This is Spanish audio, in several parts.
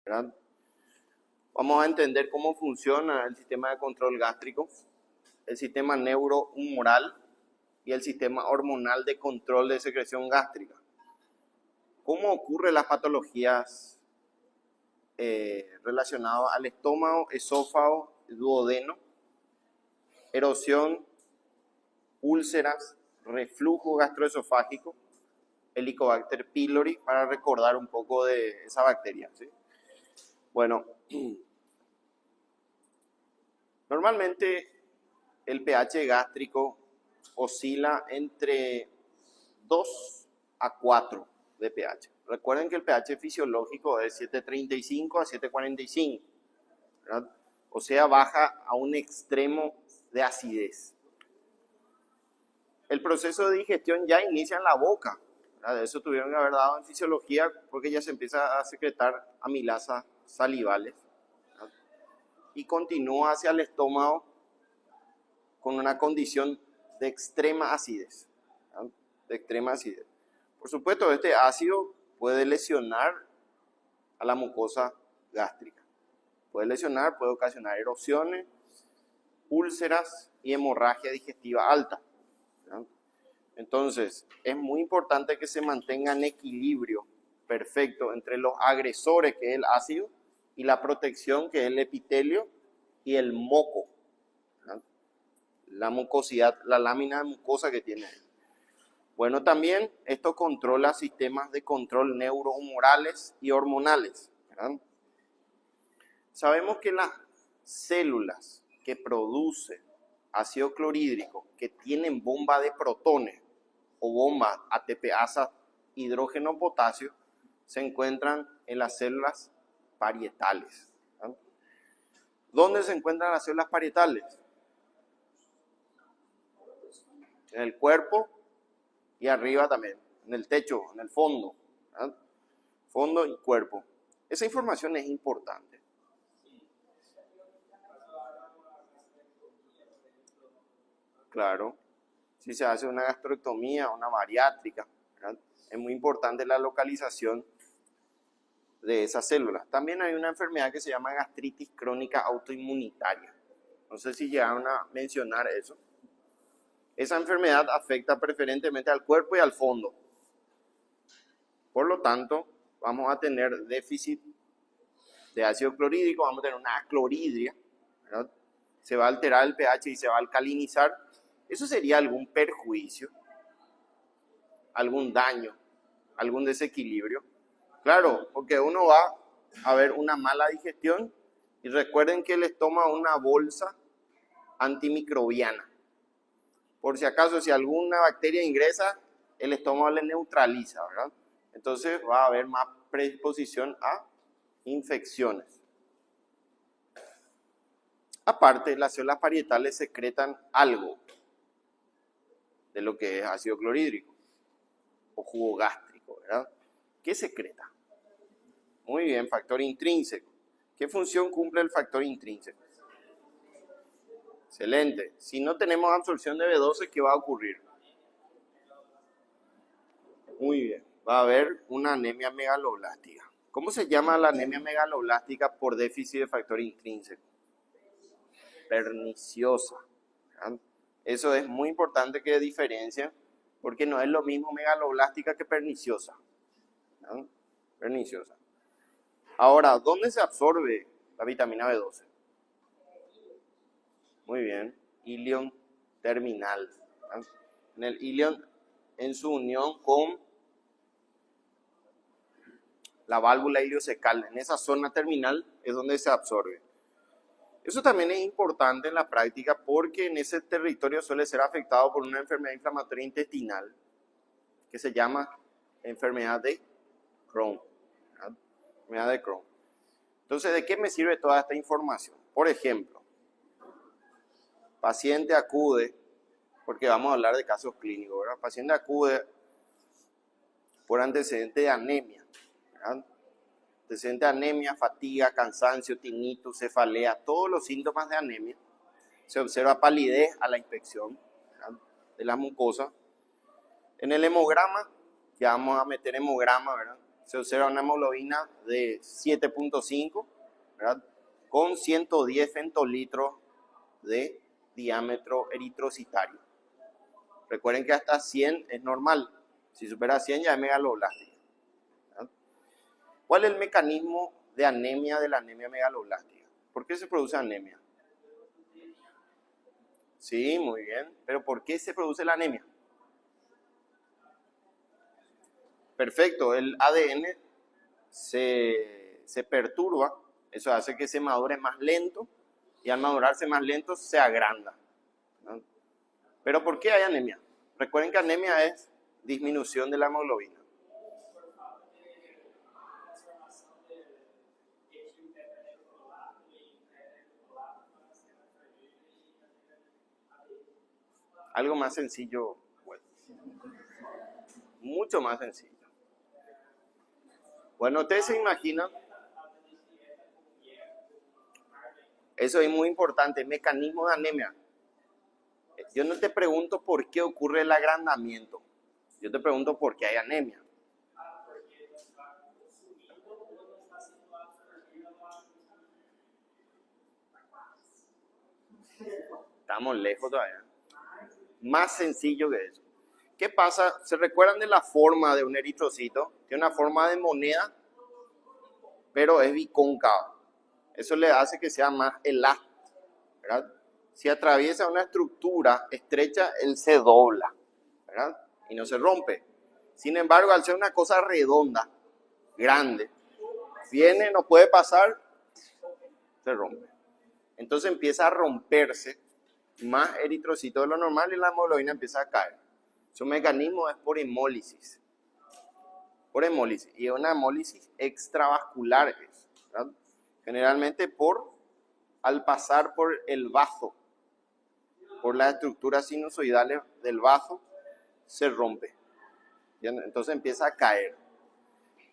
¿verdad? Vamos a entender cómo funciona el sistema de control gástrico, el sistema neurohumoral y el sistema hormonal de control de secreción gástrica. ¿Cómo ocurren las patologías relacionadas al estómago, esófago, duodeno, erosión, úlceras, reflujo gastroesofágico, Helicobacter pylori, para recordar un poco de esa bacteria, ¿sí? Bueno, normalmente el pH gástrico oscila entre 2 a 4 de pH. Recuerden que el pH fisiológico es 7.35 a 7.45, ¿verdad? O sea, baja a un extremo de acidez. El proceso de digestión ya inicia en la boca, ¿verdad? Eso tuvieron que haber dado en fisiología porque ya se empieza a secretar amilasas salivales, ¿verdad? Y continúa hacia el estómago con una condición de extrema acidez, ¿verdad? De extrema acidez. Por supuesto, este ácido puede lesionar a la mucosa gástrica. Puede lesionar, puede ocasionar erosiones, úlceras y hemorragia digestiva alta, ¿verdad? Entonces, es muy importante que se mantenga en equilibrio perfecto entre los agresores, que es el ácido, y la protección, que es el epitelio y el moco, ¿verdad? La mucosidad, la lámina de mucosa que tiene. Bueno, también esto controla sistemas de control neurohumorales y hormonales, ¿verdad? Sabemos que las células que producen ácido clorhídrico, que tienen bomba de protones o bomba ATPasa hidrógeno potasio, se encuentran en las células parietales, ¿verdad? ¿Dónde se encuentran las células parietales? En el cuerpo y arriba también, en el techo, en el fondo, ¿verdad? Fondo y cuerpo. Esa información es importante. Claro, si se hace una gastrectomía, una bariátrica, ¿verdad? Es muy importante la localización de esas células. También hay una enfermedad que se llama gastritis crónica autoinmunitaria. No sé si llegaron a mencionar eso. Esa enfermedad afecta preferentemente al cuerpo y al fondo. Por lo tanto, vamos a tener déficit de ácido clorhídrico, vamos a tener una acloridria, ¿verdad? Se va a alterar el pH y se va a alcalinizar. Eso sería algún perjuicio, algún daño, algún desequilibrio. Claro, porque uno va a ver una mala digestión y recuerden que el estómago es una bolsa antimicrobiana. Por si acaso, si alguna bacteria ingresa, el estómago le neutraliza, ¿verdad? Entonces va a haber más predisposición a infecciones. Aparte, las células parietales secretan algo de lo que es ácido clorhídrico o jugo gástrico, ¿verdad? ¿Qué secreta? Muy bien, factor intrínseco. ¿Qué función cumple el factor intrínseco? Excelente. Si no tenemos absorción de B12, ¿qué va a ocurrir? Muy bien. Va a haber una anemia megaloblástica. ¿Cómo se llama la anemia megaloblástica por déficit de factor intrínseco? Perniciosa, ¿verdad? Eso es muy importante que diferencien, porque no es lo mismo megaloblástica que perniciosa, ¿verdad? Perniciosa. Ahora, ¿dónde se absorbe la vitamina B12? Muy bien, ilion terminal, ¿verdad? En el ilion, en su unión con la válvula iliocecal, en esa zona terminal es donde se absorbe. Eso también es importante en la práctica porque en ese territorio suele ser afectado por una enfermedad inflamatoria intestinal que se llama enfermedad de Crohn, ¿verdad? Enfermedad de Crohn. Entonces, ¿de qué me sirve toda esta información? Por ejemplo, paciente acude, porque vamos a hablar de casos clínicos, ¿verdad? Paciente acude por antecedente de anemia, ¿verdad? Antecedente de anemia, fatiga, cansancio, tinnitus, cefalea, todos los síntomas de anemia. Se observa palidez a la inspección, ¿verdad?, de las mucosas. En el hemograma, ya vamos a meter hemograma, ¿verdad?, se observa una hemoglobina de 7.5, ¿verdad? Con 110 femtolitros de diámetro eritrocitario. Recuerden que hasta 100 es normal. Si supera 100 ya es megaloblástica. ¿Verdad? ¿Cuál es el mecanismo de anemia de la anemia megaloblástica? ¿Por qué se produce anemia? Sí, muy bien. ¿Pero por qué se produce la anemia? Perfecto, el ADN se perturba, eso hace que se madure más lento y al madurarse más lento se agranda, ¿no? ¿Pero por qué hay anemia? Recuerden que anemia es disminución de la hemoglobina. Algo más sencillo, bueno, mucho más sencillo. Bueno, ustedes se imaginan, eso es muy importante, mecanismo de anemia. Yo no te pregunto por qué ocurre el agrandamiento, yo te pregunto por qué hay anemia. Estamos lejos todavía. Más sencillo que eso. ¿Qué pasa? ¿Se recuerdan de la forma de un eritrocito? Tiene una forma de moneda, pero es bicóncava. Eso le hace que sea más elástico, ¿verdad? Si atraviesa una estructura estrecha, él se dobla, ¿verdad? Y no se rompe. Sin embargo, al ser una cosa redonda, grande, viene, no puede pasar, se rompe. Entonces empieza a romperse más eritrocito de lo normal y la hemoglobina empieza a caer. Su mecanismo es por hemólisis. Por hemólisis. Y una hemólisis extravascular es, ¿verdad? Generalmente al pasar por el bazo, por las estructuras sinusoidales del bazo, se rompe. ¿Bien? Entonces empieza a caer.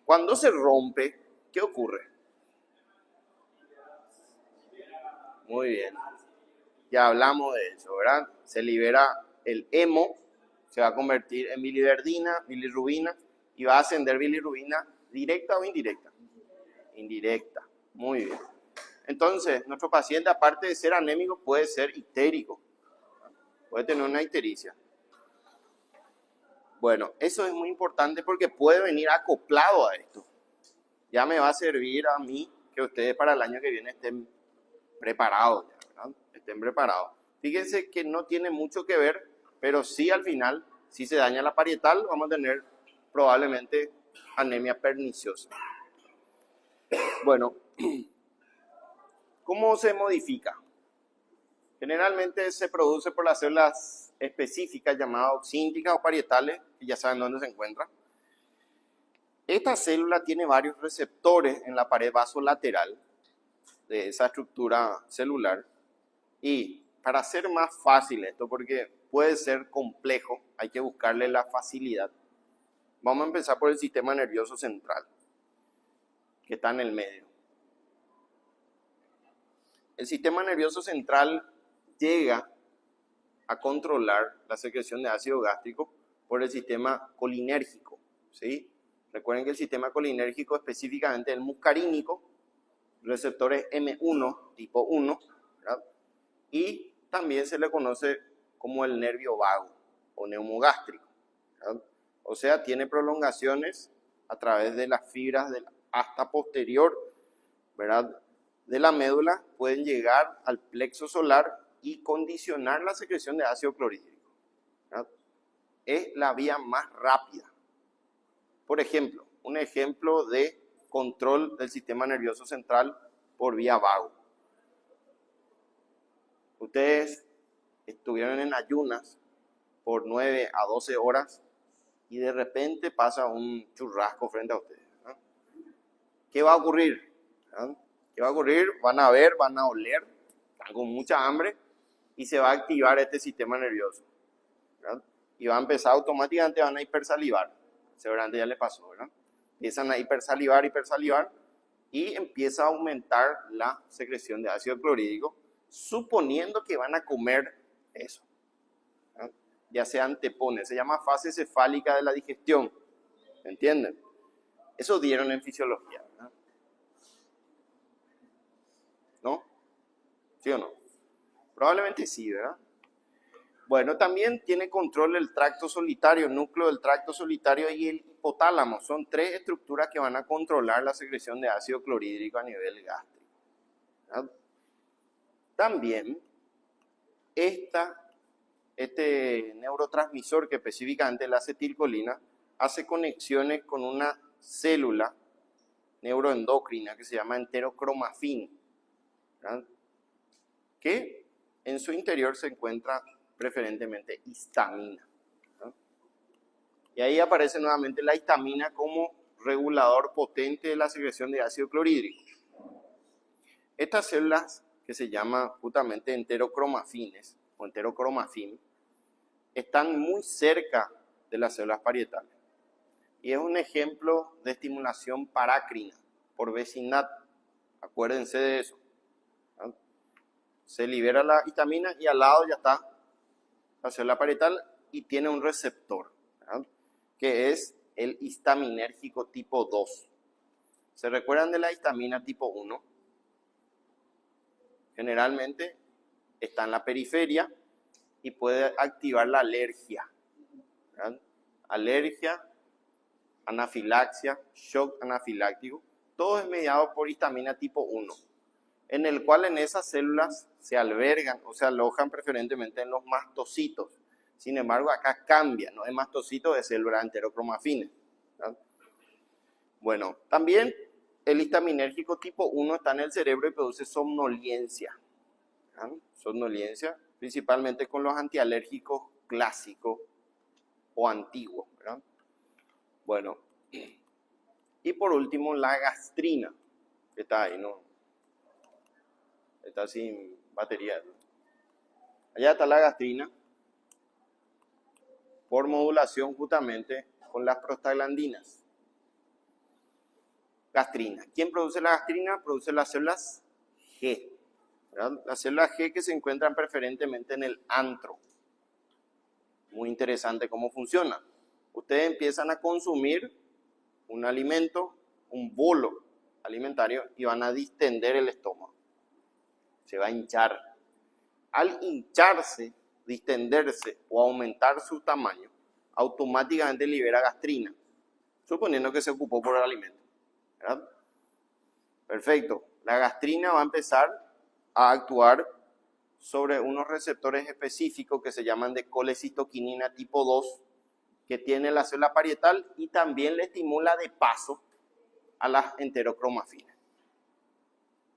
Cuando se rompe, ¿qué ocurre? Muy bien. Ya hablamos de eso, ¿verdad? Se libera el hemo, se va a convertir en biliverdina, bilirrubina, y va a ascender bilirrubina directa o indirecta. Indirecta. Muy bien. Entonces, nuestro paciente, aparte de ser anémico, puede ser ictérico. Puede tener una ictericia. Bueno, eso es muy importante porque puede venir acoplado a esto. Ya me va a servir a mí que ustedes para el año que viene estén preparados, ¿verdad? Estén preparados. Fíjense que no tiene mucho que ver, pero sí al final, si se daña la parietal, vamos a tener probablemente anemia perniciosa. Bueno, ¿cómo se modifica? Generalmente se produce por las células específicas llamadas oxínticas o parietales, que ya saben dónde se encuentran. Esta célula tiene varios receptores en la pared vasolateral de esa estructura celular. Y para hacer más fácil esto, porque puede ser complejo, hay que buscarle la facilidad. Vamos a empezar por el sistema nervioso central, que está en el medio. El sistema nervioso central llega a controlar la secreción de ácido gástrico por el sistema colinérgico, ¿sí? Recuerden que el sistema colinérgico, específicamente el muscarínico, receptores M1, tipo 1, ¿verdad? Y también se le conoce como el nervio vago o neumogástrico, ¿verdad? O sea, tiene prolongaciones a través de las fibras del asta posterior, ¿verdad?, de la médula, pueden llegar al plexo solar y condicionar la secreción de ácido clorhídrico, ¿verdad? Es la vía más rápida. Por ejemplo, un ejemplo de control del sistema nervioso central por vía vago. Ustedes estuvieron en ayunas por 9 a 12 horas y de repente pasa un churrasco frente a ustedes, ¿no? ¿Qué va a ocurrir? ¿No? ¿Qué va a ocurrir? Van a ver, van a oler, están con mucha hambre y se va a activar este sistema nervioso, ¿verdad? Y va a empezar automáticamente, van a hipersalivar. Seguramente ya les pasó, ¿verdad? Empiezan a hipersalivar y empieza a aumentar la secreción de ácido clorhídrico, suponiendo que van a comer eso, ¿verdad? Ya se antepone, se llama fase cefálica de la digestión, ¿entienden? Eso dieron en fisiología, ¿verdad? ¿No? ¿Sí o no? Probablemente sí, ¿verdad? Bueno, también tiene control el tracto solitario, el núcleo del tracto solitario y el hipotálamo. Son tres estructuras que van a controlar la secreción de ácido clorhídrico a nivel gástrico, ¿verdad? También este neurotransmisor, que específicamente la acetilcolina, hace conexiones con una célula neuroendocrina que se llama enterocromafin, ¿verdad? Que en su interior se encuentra preferentemente histamina, ¿verdad? Y ahí aparece nuevamente la histamina como regulador potente de la secreción de ácido clorhídrico. Estas células, que se llaman justamente enterocromafines o enterocromafin, están muy cerca de las células parietales. Y es un ejemplo de estimulación parácrina por vecindad. Acuérdense de eso, ¿verdad? Se libera la histamina y al lado ya está la célula parietal y tiene un receptor, ¿verdad? Que es el histaminérgico tipo 2. ¿Se recuerdan de la histamina tipo 1? Generalmente está en la periferia y puede activar la alergia, ¿verdad? Alergia, anafilaxia, shock anafiláctico, todo es mediado por histamina tipo 1, en el cual en esas células se albergan o se alojan preferentemente en los mastocitos. Sin embargo, acá cambia, no es mastocito, de células enterocromafines, ¿verdad? Bueno, también el histaminérgico tipo 1 está en el cerebro y produce somnolencia, ¿verdad? Somnolencia, principalmente con los antialérgicos clásicos o antiguos, ¿verdad? Bueno, y por último la gastrina, que está ahí, ¿no? Está sin batería, ¿no? Allá está la gastrina, por modulación justamente con las prostaglandinas. Gastrina. ¿Quién produce la gastrina? Produce las células G, ¿verdad? Las células G que se encuentran preferentemente en el antro. Muy interesante cómo funciona. Ustedes empiezan a consumir un alimento, un bolo alimentario, y van a distender el estómago. Se va a hinchar. Al hincharse, distenderse o aumentar su tamaño, automáticamente libera gastrina, suponiendo que se ocupó por el alimento, ¿verdad? Perfecto. La gastrina va a empezar a actuar sobre unos receptores específicos que se llaman de colecitoquinina tipo 2, que tiene la célula parietal y también le estimula de paso a las enterocromafinas.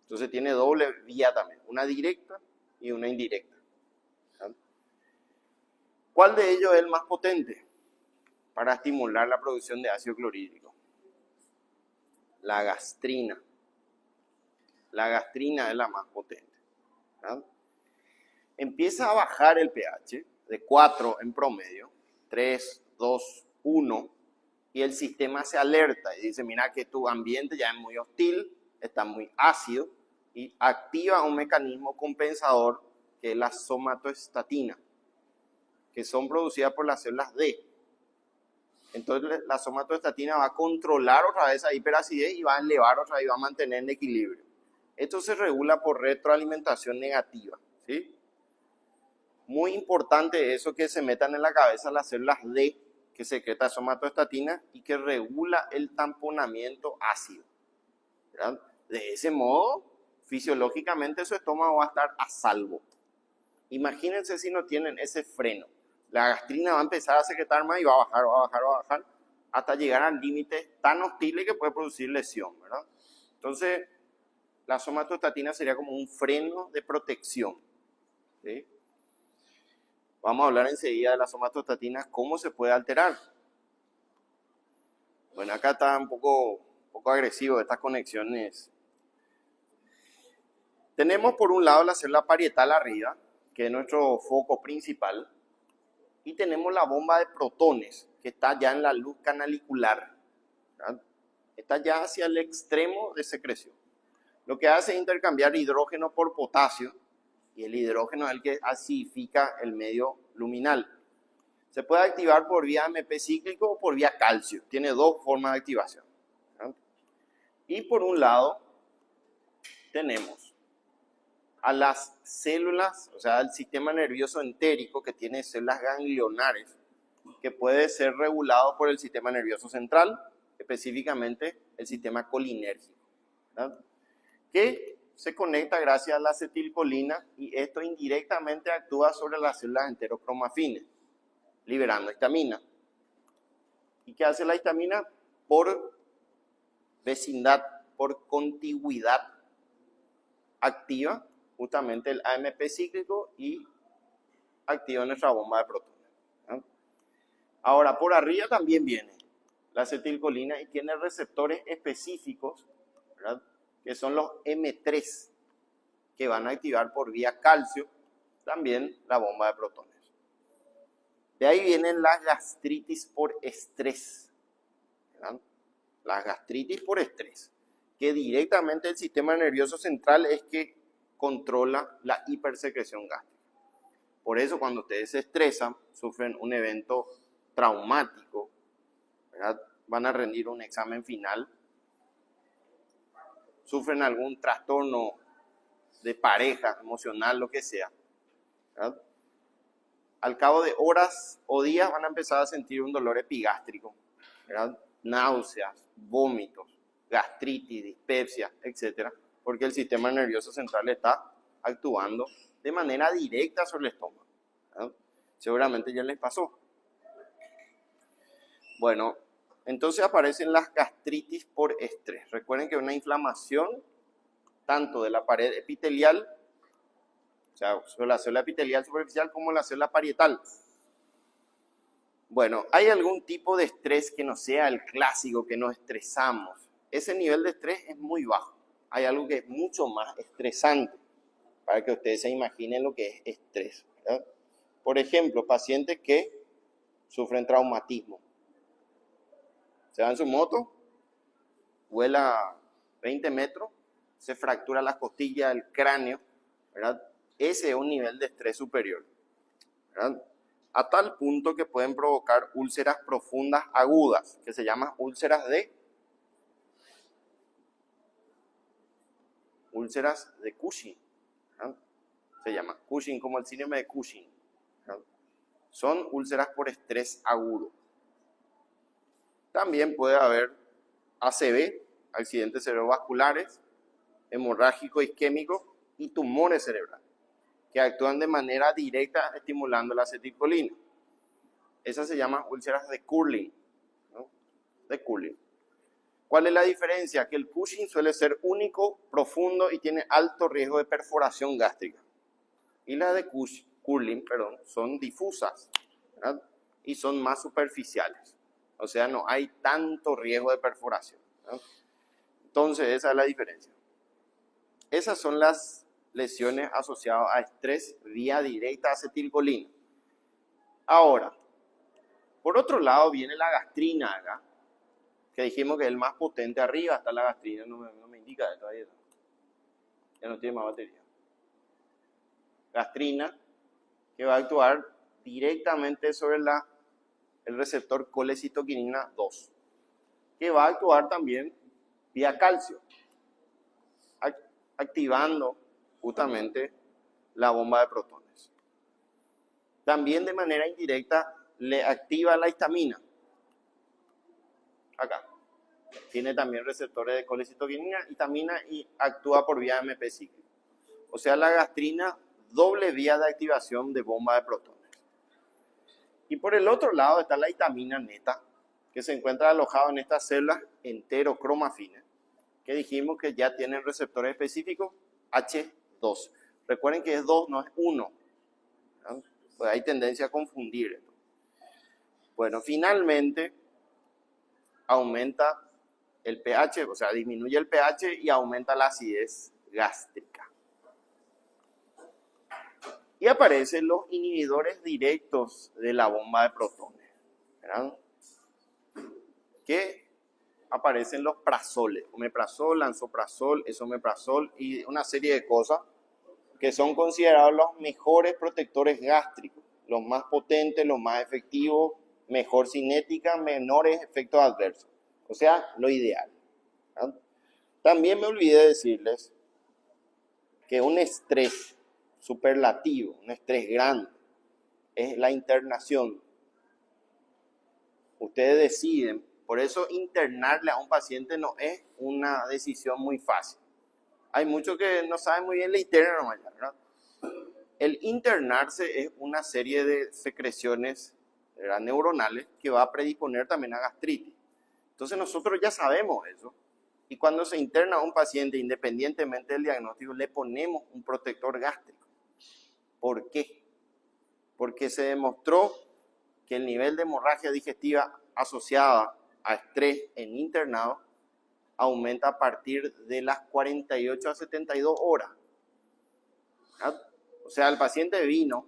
Entonces tiene doble vía también, una directa y una indirecta, ¿verdad? ¿Cuál de ellos es el más potente para estimular la producción de ácido clorhídrico? La gastrina. La gastrina es la más potente, ¿verdad? Empieza a bajar el pH de 4 en promedio, 3, 2, 1, y el sistema se alerta y dice, mira que tu ambiente ya es muy hostil, está muy ácido, y activa un mecanismo compensador que es la somatoestatina, que son producidas por las células D. Entonces la somatoestatina va a controlar otra vez esa hiperacidez y va a elevar otra vez y va a mantener en equilibrio. Esto se regula por retroalimentación negativa, ¿sí? Muy importante eso, que se metan en la cabeza las células D que secreta somatoestatina y que regula el tamponamiento ácido, ¿verdad? De ese modo, fisiológicamente su estómago va a estar a salvo. Imagínense si no tienen ese freno. La gastrina va a empezar a secretar más y va a bajar, va a bajar, va a bajar, hasta llegar al límite tan hostil que puede producir lesión, ¿verdad? Entonces, la somatostatina sería como un freno de protección, ¿sí? Vamos a hablar enseguida de la somatostatina, cómo se puede alterar. Bueno, acá está un poco agresivo estas conexiones. Tenemos por un lado la célula parietal arriba, que es nuestro foco principal, y tenemos la bomba de protones, que está ya en la luz canalicular, ¿verdad? Está ya hacia el extremo de secreción. Lo que hace es intercambiar hidrógeno por potasio, y el hidrógeno es el que acidifica el medio luminal. Se puede activar por vía AMP cíclico o por vía calcio. Tiene dos formas de activación, Y por un lado tenemos a las células, o sea, al sistema nervioso entérico que tiene células ganglionares, que puede ser regulado por el sistema nervioso central, específicamente el sistema colinérgico, ¿verdad? Que se conecta gracias a la acetilcolina y esto indirectamente actúa sobre las células enterocromafines, liberando histamina. ¿Y qué hace la histamina? Por vecindad, por contigüidad, activa justamente el AMP cíclico y activa nuestra bomba de protones, ¿no? Ahora, por arriba también viene la acetilcolina y tiene receptores específicos, ¿verdad?, que son los M3, que van a activar por vía calcio también la bomba de protones. De ahí vienen las gastritis por estrés, ¿verdad? Las gastritis por estrés, que directamente el sistema nervioso central es que controla la hipersecreción gástrica. Por eso cuando ustedes se estresan, sufren un evento traumático, ¿verdad?, van a rendir un examen final, sufren algún trastorno de pareja, emocional, lo que sea, ¿verdad?, al cabo de horas o días van a empezar a sentir un dolor epigástrico, ¿verdad?, náuseas, vómitos, gastritis, dispepsia, etc. Porque el sistema nervioso central está actuando de manera directa sobre el estómago, ¿verdad? Seguramente ya les pasó. Bueno, entonces aparecen las gastritis por estrés. Recuerden que una inflamación tanto de la pared epitelial, o sea, sobre la célula epitelial superficial, como la célula parietal. Bueno, ¿hay algún tipo de estrés que no sea el clásico, que nos estresamos? Ese nivel de estrés es muy bajo. Hay algo que es mucho más estresante, para que ustedes se imaginen lo que es estrés, ¿verdad? Por ejemplo, pacientes que sufren traumatismo. Se va en su moto, vuela 20 metros, se fractura la costilla, el cráneo, ¿verdad? Ese es un nivel de estrés superior, ¿verdad?, a tal punto que pueden provocar úlceras profundas agudas, que se llaman úlceras de Cushing, ¿verdad? Se llama Cushing, como el síndrome de Cushing, ¿verdad? Son úlceras por estrés agudo. También puede haber ACV, accidentes cerebrovasculares, hemorrágico isquémico y tumores cerebrales, que actúan de manera directa estimulando la acetilcolina. Esas se llaman úlceras de Curling, ¿no?, de Curling. ¿Cuál es la diferencia? Que el Cushing suele ser único, profundo y tiene alto riesgo de perforación gástrica. Y las de Curling, son difusas, ¿verdad?, y son más superficiales. O sea, no hay tanto riesgo de perforación, ¿verdad? Entonces, esa es la diferencia. Esas son las lesiones asociadas a estrés vía directa acetilcolina. Ahora, por otro lado viene la gastrina acá, que dijimos que es el más potente. Arriba está la gastrina, no me indica todavía, ya no tiene más batería. Gastrina, que va a actuar directamente sobre el receptor colecitoquinina 2, que va a actuar también vía calcio, activando justamente la bomba de protones. También de manera indirecta le activa la histamina. Acá. Tiene también receptores de colecitoquinina, histamina y actúa por vía AMP cíclico. O sea, la gastrina, doble vía de activación de bomba de protones. Y por el otro lado está la histamina neta, que se encuentra alojada en estas células enterocromafines, que dijimos que ya tienen receptores específicos H2. Recuerden que es 2, no es 1. ¿No? Pues hay tendencia a confundir esto. Bueno, finalmente aumenta el pH, o sea, disminuye el pH y aumenta la acidez gástrica. Y aparecen los inhibidores directos de la bomba de protones, ¿verdad?, que aparecen los prazoles, omeprazol, lansoprazol, esomeprazol y una serie de cosas que son considerados los mejores protectores gástricos, los más potentes, los más efectivos, mejor cinética, menores efectos adversos. O sea, lo ideal, ¿verdad? También me olvidé decirles que un estrés superlativo, un estrés grande, es la internación. Ustedes deciden, por eso internarle a un paciente no es una decisión muy fácil. Hay muchos que no saben muy bien la interna, ¿verdad? El internarse es una serie de secreciones, ¿verdad?, neuronales que va a predisponer también a gastritis. Entonces nosotros ya sabemos eso. Y cuando se interna a un paciente, independientemente del diagnóstico, le ponemos un protector gástrico. ¿Por qué? Porque se demostró que el nivel de hemorragia digestiva asociada a estrés en internado aumenta a partir de las 48 a 72 horas. ¿Verdad? O sea, el paciente vino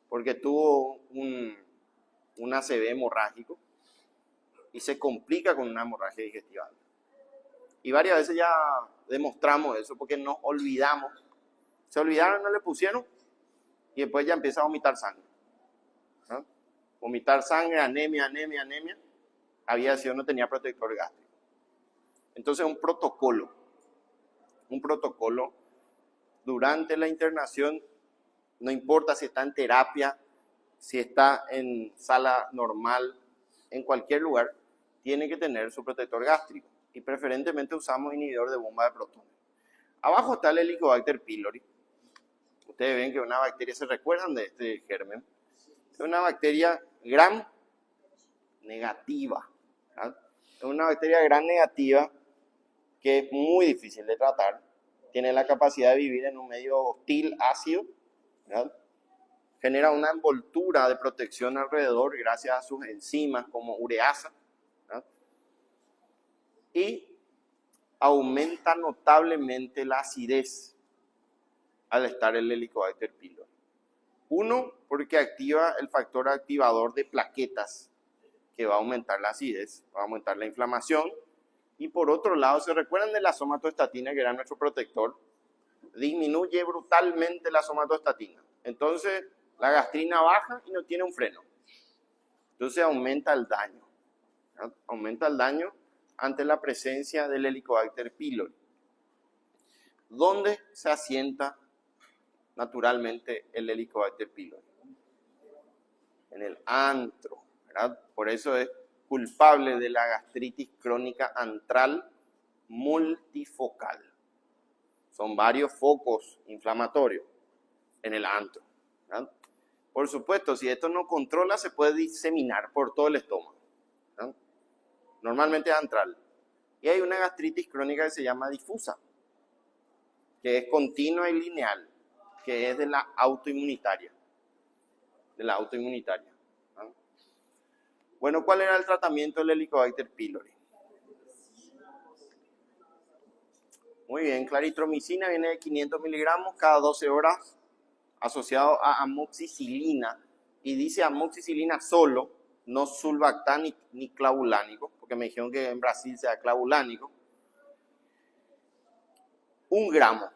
porque tuvo un ACV hemorrágico y se complica con una hemorragia digestiva. Y varias veces ya demostramos eso porque nos olvidamos. Se olvidaron, no le pusieron y después ya empieza a vomitar sangre. ¿No? Vomitar sangre, anemia. Había sido, no tenía protector gástrico. Entonces un protocolo durante la internación, no importa si está en terapia, si está en sala normal, en cualquier lugar, tiene que tener su protector gástrico. Y preferentemente usamos inhibidor de bomba de protones. Abajo está el Helicobacter pylori. Ustedes ven que es una bacteria, ¿se recuerdan de este germen? Es una bacteria gram negativa. ¿Verdad? Es una bacteria gram negativa que es muy difícil de tratar. Tiene la capacidad de vivir en un medio hostil, ácido. ¿Verdad? Genera una envoltura de protección alrededor gracias a sus enzimas como ureasa. ¿Verdad? Y aumenta notablemente la acidez al estar el Helicobacter pylori. Uno, porque activa el factor activador de plaquetas, que va a aumentar la acidez, va a aumentar la inflamación. Y por otro lado, ¿se recuerdan de la somatostatina, que era nuestro protector? Disminuye brutalmente la somatostatina. Entonces, la gastrina baja y no tiene un freno. Entonces aumenta el daño. ¿Verdad? Aumenta el daño ante la presencia del Helicobacter pylori. ¿Dónde se asienta naturalmente el Helicobacter pylori? En el antro, ¿verdad? Por eso es culpable de la gastritis crónica antral multifocal. Son varios focos inflamatorios en el antro, ¿verdad? Por supuesto, si esto no controla, se puede diseminar por todo el estómago, ¿verdad? Normalmente es antral. Y hay una gastritis crónica que se llama difusa, que es continua y lineal, que es de la autoinmunitaria. ¿No? Bueno, ¿cuál era el tratamiento del Helicobacter pylori? Muy bien, claritromicina viene de 500 miligramos cada 12 horas, asociado a amoxicilina, y dice amoxicilina solo, no sulbactam ni clavulánico, porque me dijeron que en Brasil sea clavulánico. 1 gramo,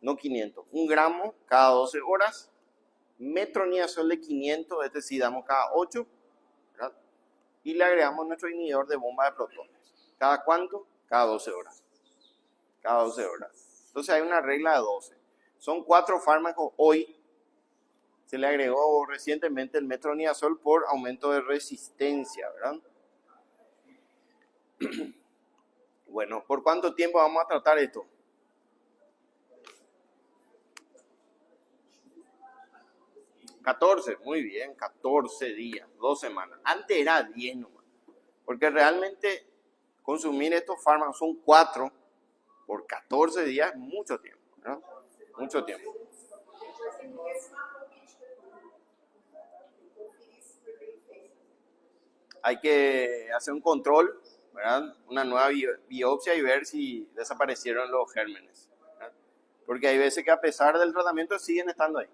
no 500, 1 gramo cada 12 horas, metronidazol de 500, este sí damos cada 8, ¿verdad? Y le agregamos nuestro inhibidor de bomba de protones. ¿Cada cuánto? Cada 12 horas. Cada 12 horas. Entonces hay una regla de 12. Son 4 fármacos hoy. Se le agregó recientemente el metronidazol por aumento de resistencia, ¿verdad? Bueno, ¿por cuánto tiempo vamos a tratar esto? ¿14? Muy bien, 14 días, 2 semanas. Antes era 10 nomás. Porque realmente consumir estos fármacos son 4 por 14 días es mucho tiempo, ¿no? Mucho tiempo. Hay que hacer un control, ¿verdad? Una nueva biopsia y ver si desaparecieron los gérmenes, ¿verdad? Porque hay veces que a pesar del tratamiento siguen estando ahí.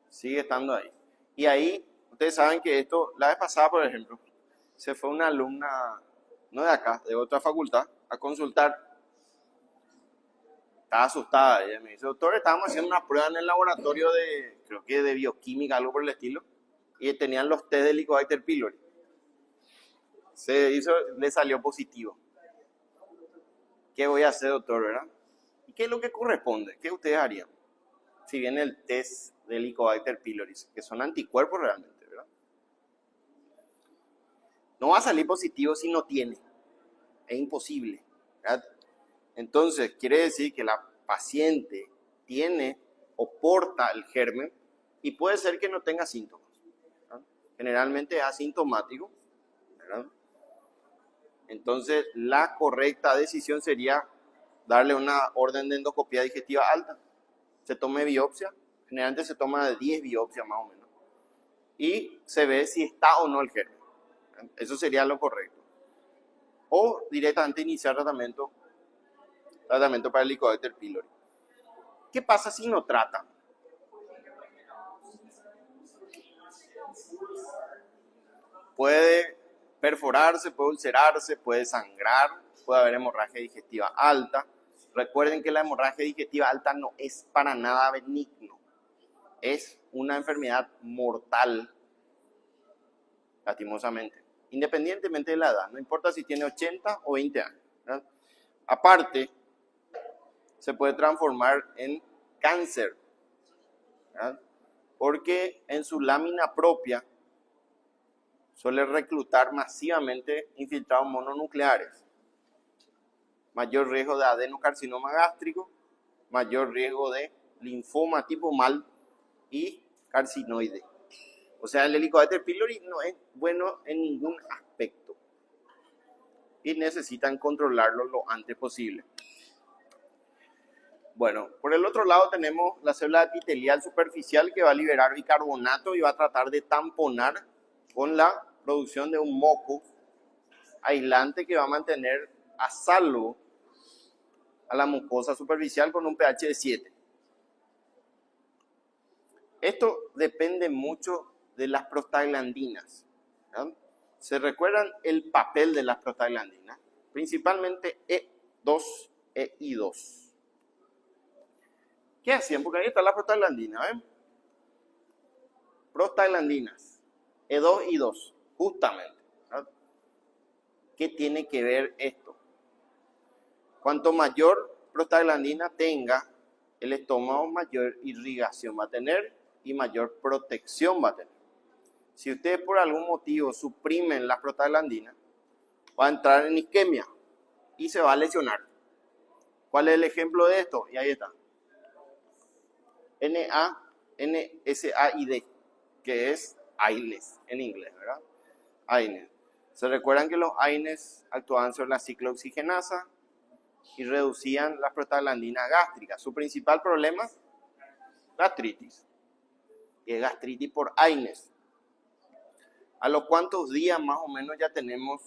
Sigue estando ahí. Y ahí, ustedes saben que esto, la vez pasada, por ejemplo, se fue una alumna, no de acá, de otra facultad, a consultar. Estaba asustada. Ella me dice, doctor, estábamos haciendo una prueba en el laboratorio de, creo que de bioquímica, algo por el estilo, y tenían los test de Helicobacter pylori. Le salió positivo. ¿Qué voy a hacer, doctor, verdad? ¿Y qué es lo que corresponde? ¿Qué ustedes harían? Si viene el test del Helicobacter pylori, que son anticuerpos realmente, ¿verdad? No va a salir positivo si no tiene. Es imposible, ¿verdad? Entonces, quiere decir que la paciente tiene o porta el germen y puede ser que no tenga síntomas, ¿verdad? Generalmente es asintomático, ¿verdad? Entonces, la correcta decisión sería darle una orden de endoscopia digestiva alta. Se tome biopsia, generalmente se toma de 10 biopsias más o menos, y se ve si está o no el germen. Eso sería lo correcto. O directamente iniciar tratamiento para el Helicobacter pylori. ¿Qué pasa si no trata? Puede perforarse, puede ulcerarse, puede sangrar, puede haber hemorragia digestiva alta. Recuerden que la hemorragia digestiva alta no es para nada benigno. Es una enfermedad mortal, lastimosamente, independientemente de la edad. No importa si tiene 80 o 20 años, ¿verdad? Aparte, se puede transformar en cáncer, ¿verdad? Porque en su lámina propia suele reclutar masivamente infiltrados mononucleares. Mayor riesgo de adenocarcinoma gástrico, mayor riesgo de linfoma tipo MAL y carcinoide. O sea, el Helicobacter pylori no es bueno en ningún aspecto y necesitan controlarlo lo antes posible. Bueno, por el otro lado tenemos la célula epitelial superficial que va a liberar bicarbonato y va a tratar de tamponar con la producción de un moco aislante que va a mantener a salvo a la mucosa superficial con un pH de 7. Esto depende mucho de las prostaglandinas, ¿verdad? ¿Se recuerdan el papel de las prostaglandinas? Principalmente E2, EI2. ¿Qué hacían? Porque ahí está la prostaglandina, ¿ven? Prostaglandinas, E2 y 2, justamente, ¿verdad? ¿Qué tiene que ver esto? Cuanto mayor prostaglandina tenga, el estómago mayor irrigación va a tener y mayor protección va a tener. Si ustedes por algún motivo suprimen las prostaglandinas, va a entrar en isquemia y se va a lesionar. ¿Cuál es el ejemplo de esto? Y ahí está. NSAID, que es AINES en inglés, ¿verdad? AINES. ¿Se recuerdan que los AINES actuaban sobre la ciclooxigenasa y reducían las prostaglandinas gástricas? Su principal problema, gastritis. Y es gastritis por AINES. ¿A los cuántos días más o menos ya tenemos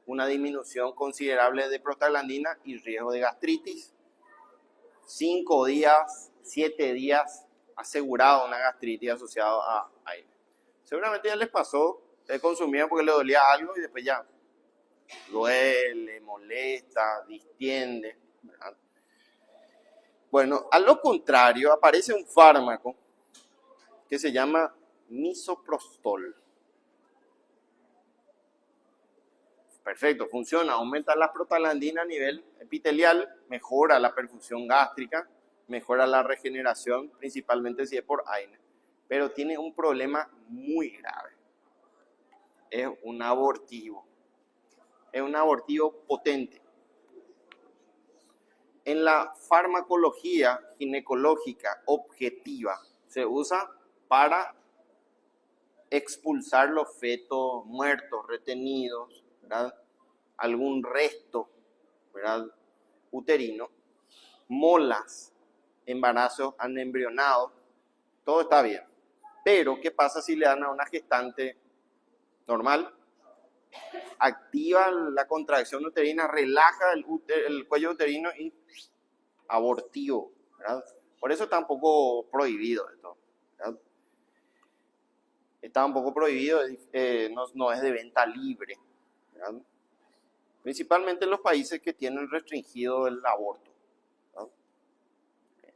una disminución considerable de prostaglandina y riesgo de gastritis? 5 días, 7 días, asegurado una gastritis asociada a AINES. Seguramente ya les pasó, consumían porque le dolía algo y después ya duele, molesta, distiende, ¿verdad? Bueno, a lo contrario, aparece un fármaco que se llama misoprostol. Perfecto, funciona, aumenta la prostaglandina a nivel epitelial, mejora la perfusión gástrica, mejora la regeneración, principalmente si es por AINES, pero tiene un problema muy grave. Es un abortivo potente. En la farmacología ginecológica objetiva se usa para expulsar los fetos muertos, retenidos, ¿verdad? Algún resto, ¿verdad? Uterino, molas, embarazos anembrionados, todo está bien. Pero, ¿qué pasa si le dan a una gestante normal? Activa la contracción uterina, relaja el cuello uterino y abortivo, ¿verdad? Por eso está un poco prohibido esto, ¿verdad? Está un poco prohibido, no es de venta libre, ¿verdad? Principalmente en los países que tienen restringido el aborto, ¿verdad?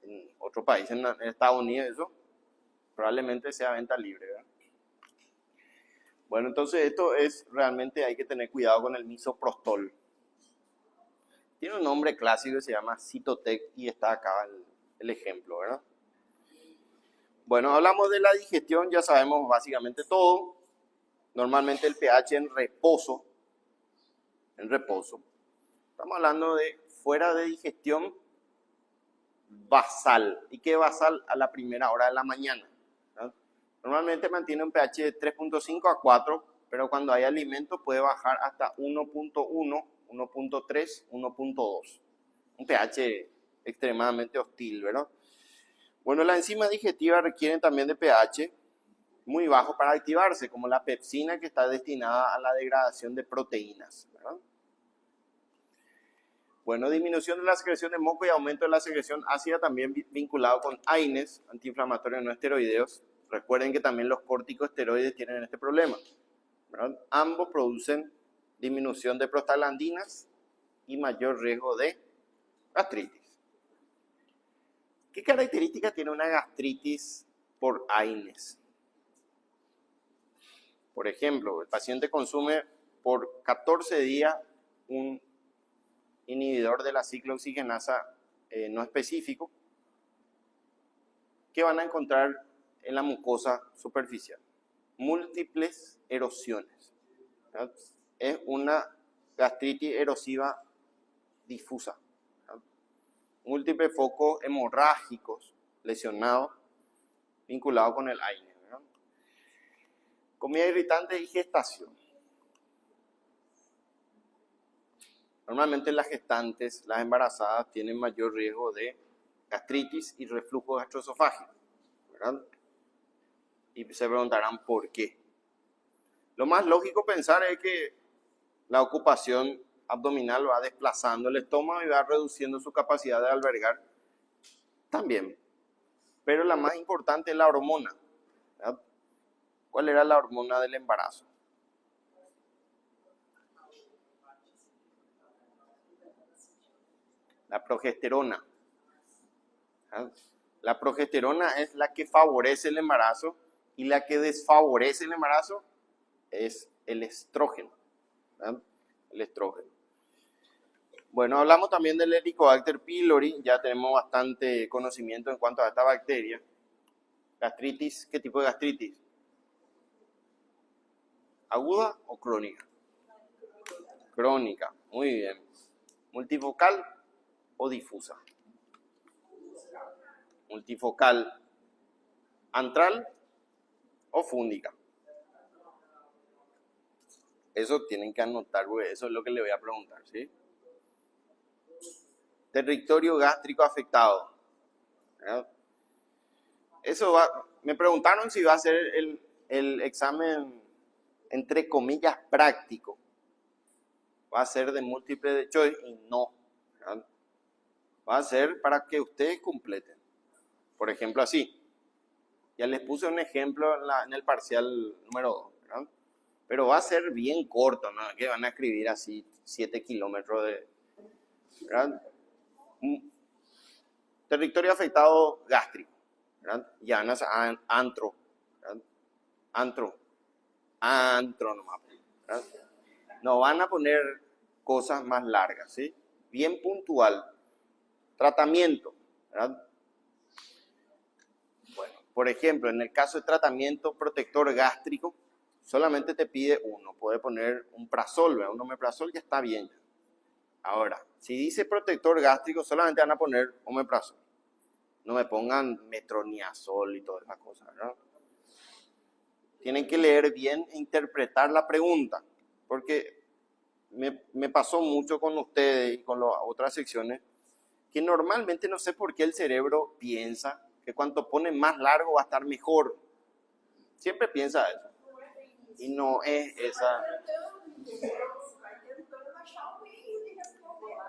En otros países, en Estados Unidos, eso probablemente sea venta libre, ¿verdad? Bueno, entonces esto es realmente hay que tener cuidado con el misoprostol. Tiene un nombre clásico que se llama Cytotec y está acá el ejemplo, ¿verdad? Bueno, hablamos de la digestión, ya sabemos básicamente todo. Normalmente el pH en reposo. Estamos hablando de fuera de digestión basal. ¿Y qué basal? A la primera hora de la mañana, ¿verdad? Normalmente mantiene un pH de 3.5 a 4, pero cuando hay alimento puede bajar hasta 1.1, 1.3, 1.2. Un pH extremadamente hostil, ¿verdad? Bueno, las enzimas digestivas requieren también de pH muy bajo para activarse, como la pepsina, que está destinada a la degradación de proteínas, ¿verdad? Bueno, disminución de la secreción de moco y aumento de la secreción ácida también vinculado con AINES, antiinflamatorios no esteroideos. Recuerden que también los corticosteroides tienen este problema, ¿verdad? Ambos producen disminución de prostaglandinas y mayor riesgo de gastritis. ¿Qué características tiene una gastritis por AINES? Por ejemplo, el paciente consume por 14 días un inhibidor de la ciclooxigenasa no específico, que van a encontrar en la mucosa superficial. Múltiples erosiones. ¿Verdad? Es una gastritis erosiva difusa. ¿Verdad? Múltiples focos hemorrágicos lesionados vinculados con el AINE. ¿Verdad? Comida irritante y gestación. Normalmente las gestantes, las embarazadas, tienen mayor riesgo de gastritis y reflujo gastroesofágico, ¿verdad? Y se preguntarán por qué. Lo más lógico pensar es que la ocupación abdominal va desplazando el estómago y va reduciendo su capacidad de albergar también. Pero la más importante es la hormona, ¿verdad? ¿Cuál era la hormona del embarazo? La progesterona. ¿Verdad? La progesterona es la que favorece el embarazo y la que desfavorece el embarazo es el estrógeno. ¿Verdad? El estrógeno. Bueno, hablamos también del Helicobacter pylori, ya tenemos bastante conocimiento en cuanto a esta bacteria. Gastritis, ¿qué tipo de gastritis? ¿Aguda o crónica? Crónica, muy bien. ¿Multifocal o difusa? Multifocal. ¿Antral o fúngica? Eso tienen que anotar, porque eso es lo que le voy a preguntar, ¿sí? Territorio gástrico afectado, ¿verdad? Eso va, me preguntaron si va a ser el examen, entre comillas, práctico. Va a ser de múltiple choice y no, ¿verdad? Va a ser para que ustedes completen. Por ejemplo, así. Ya les puse un ejemplo en el parcial número 2, ¿verdad? Pero va a ser bien corto, ¿no? Que van a escribir así 7 kilómetros de... ¿verdad? Territorio afectado gástrico, ¿verdad? Llanas antro, ¿verdad? Antro nomás, ¿verdad? No van a poner cosas más largas, ¿sí? Bien puntual. Tratamiento, ¿verdad? Bueno, por ejemplo, en el caso de tratamiento protector gástrico, solamente te pide uno. Puede poner un prazol, ¿verdad? Un omeprazol ya está bien. Ahora, si dice protector gástrico, solamente van a poner omeprazol. No me pongan metronidazol y todas esas cosas, ¿verdad? Tienen que leer bien e interpretar la pregunta, porque me pasó mucho con ustedes y con las otras secciones, que normalmente no sé por qué el cerebro piensa que cuanto pone más largo va a estar mejor. Siempre piensa eso. Y no es esa.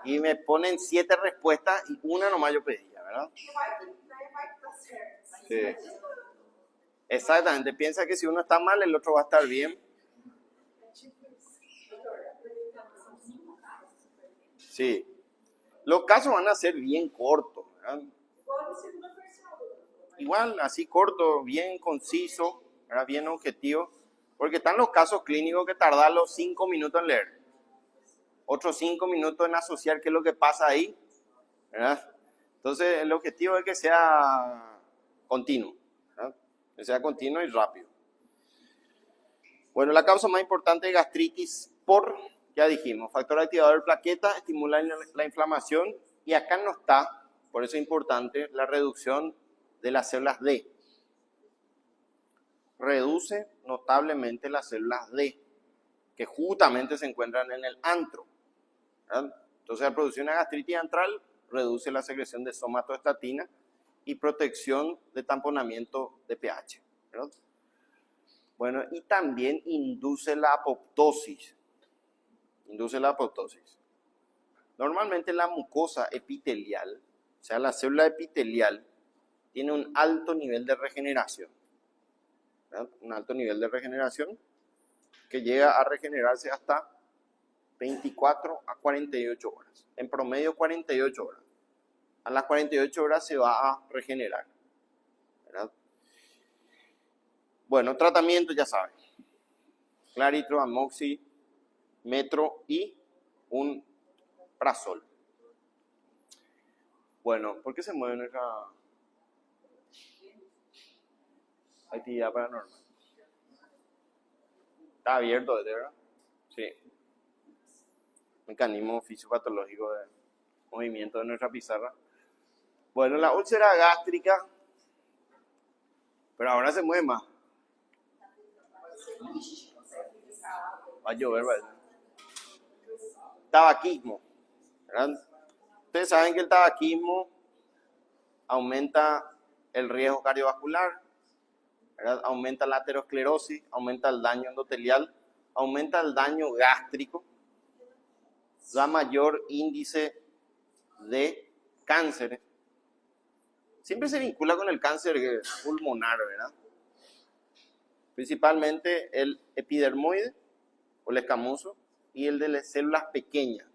Y me ponen 7 respuestas y una nomás yo pedía, ¿verdad? Sí. Exactamente, piensa que si uno está mal, el otro va a estar bien. Sí. Los casos van a ser bien cortos, ¿verdad? Igual, así corto, bien conciso, ¿verdad? Bien objetivo. Porque están los casos clínicos que tardan los 5 minutos en leer. otros 5 minutos en asociar qué es lo que pasa ahí, ¿verdad? Entonces, el objetivo es que sea continuo, ¿verdad? Que sea continuo y rápido. Bueno, la causa más importante de gastritis ya dijimos, factor activador de plaqueta, estimula la inflamación y acá no está, por eso es importante, la reducción de las células D. Reduce notablemente las células D, que justamente se encuentran en el antro, ¿verdad? Entonces, al producir una gastritis antral, reduce la secreción de somatostatina y protección de tamponamiento de pH, ¿verdad? Bueno, y también induce la apoptosis. Normalmente la mucosa epitelial, o sea, la célula epitelial, tiene un alto nivel de regeneración, ¿verdad? Un alto nivel de regeneración que llega a regenerarse hasta 24 a 48 horas. En promedio 48 horas. A las 48 horas se va a regenerar, ¿verdad? Bueno, tratamiento ya saben. Claritro, amoxi, metro y un prazol. Bueno, ¿por qué se mueve nuestra actividad paranormal? Está abierto, ¿verdad? Sí. Mecanismo fisiopatológico de movimiento de nuestra pizarra. Bueno, la úlcera gástrica, pero ahora se mueve más. Va a llover, ¿verdad? Tabaquismo, ¿verdad? Ustedes saben que el tabaquismo aumenta el riesgo cardiovascular, ¿verdad? Aumenta la aterosclerosis, aumenta el daño endotelial, aumenta el daño gástrico, da mayor índice de cánceres. Siempre se vincula con el cáncer pulmonar, ¿verdad? Principalmente el epidermoide o el escamoso y el de las células pequeñas.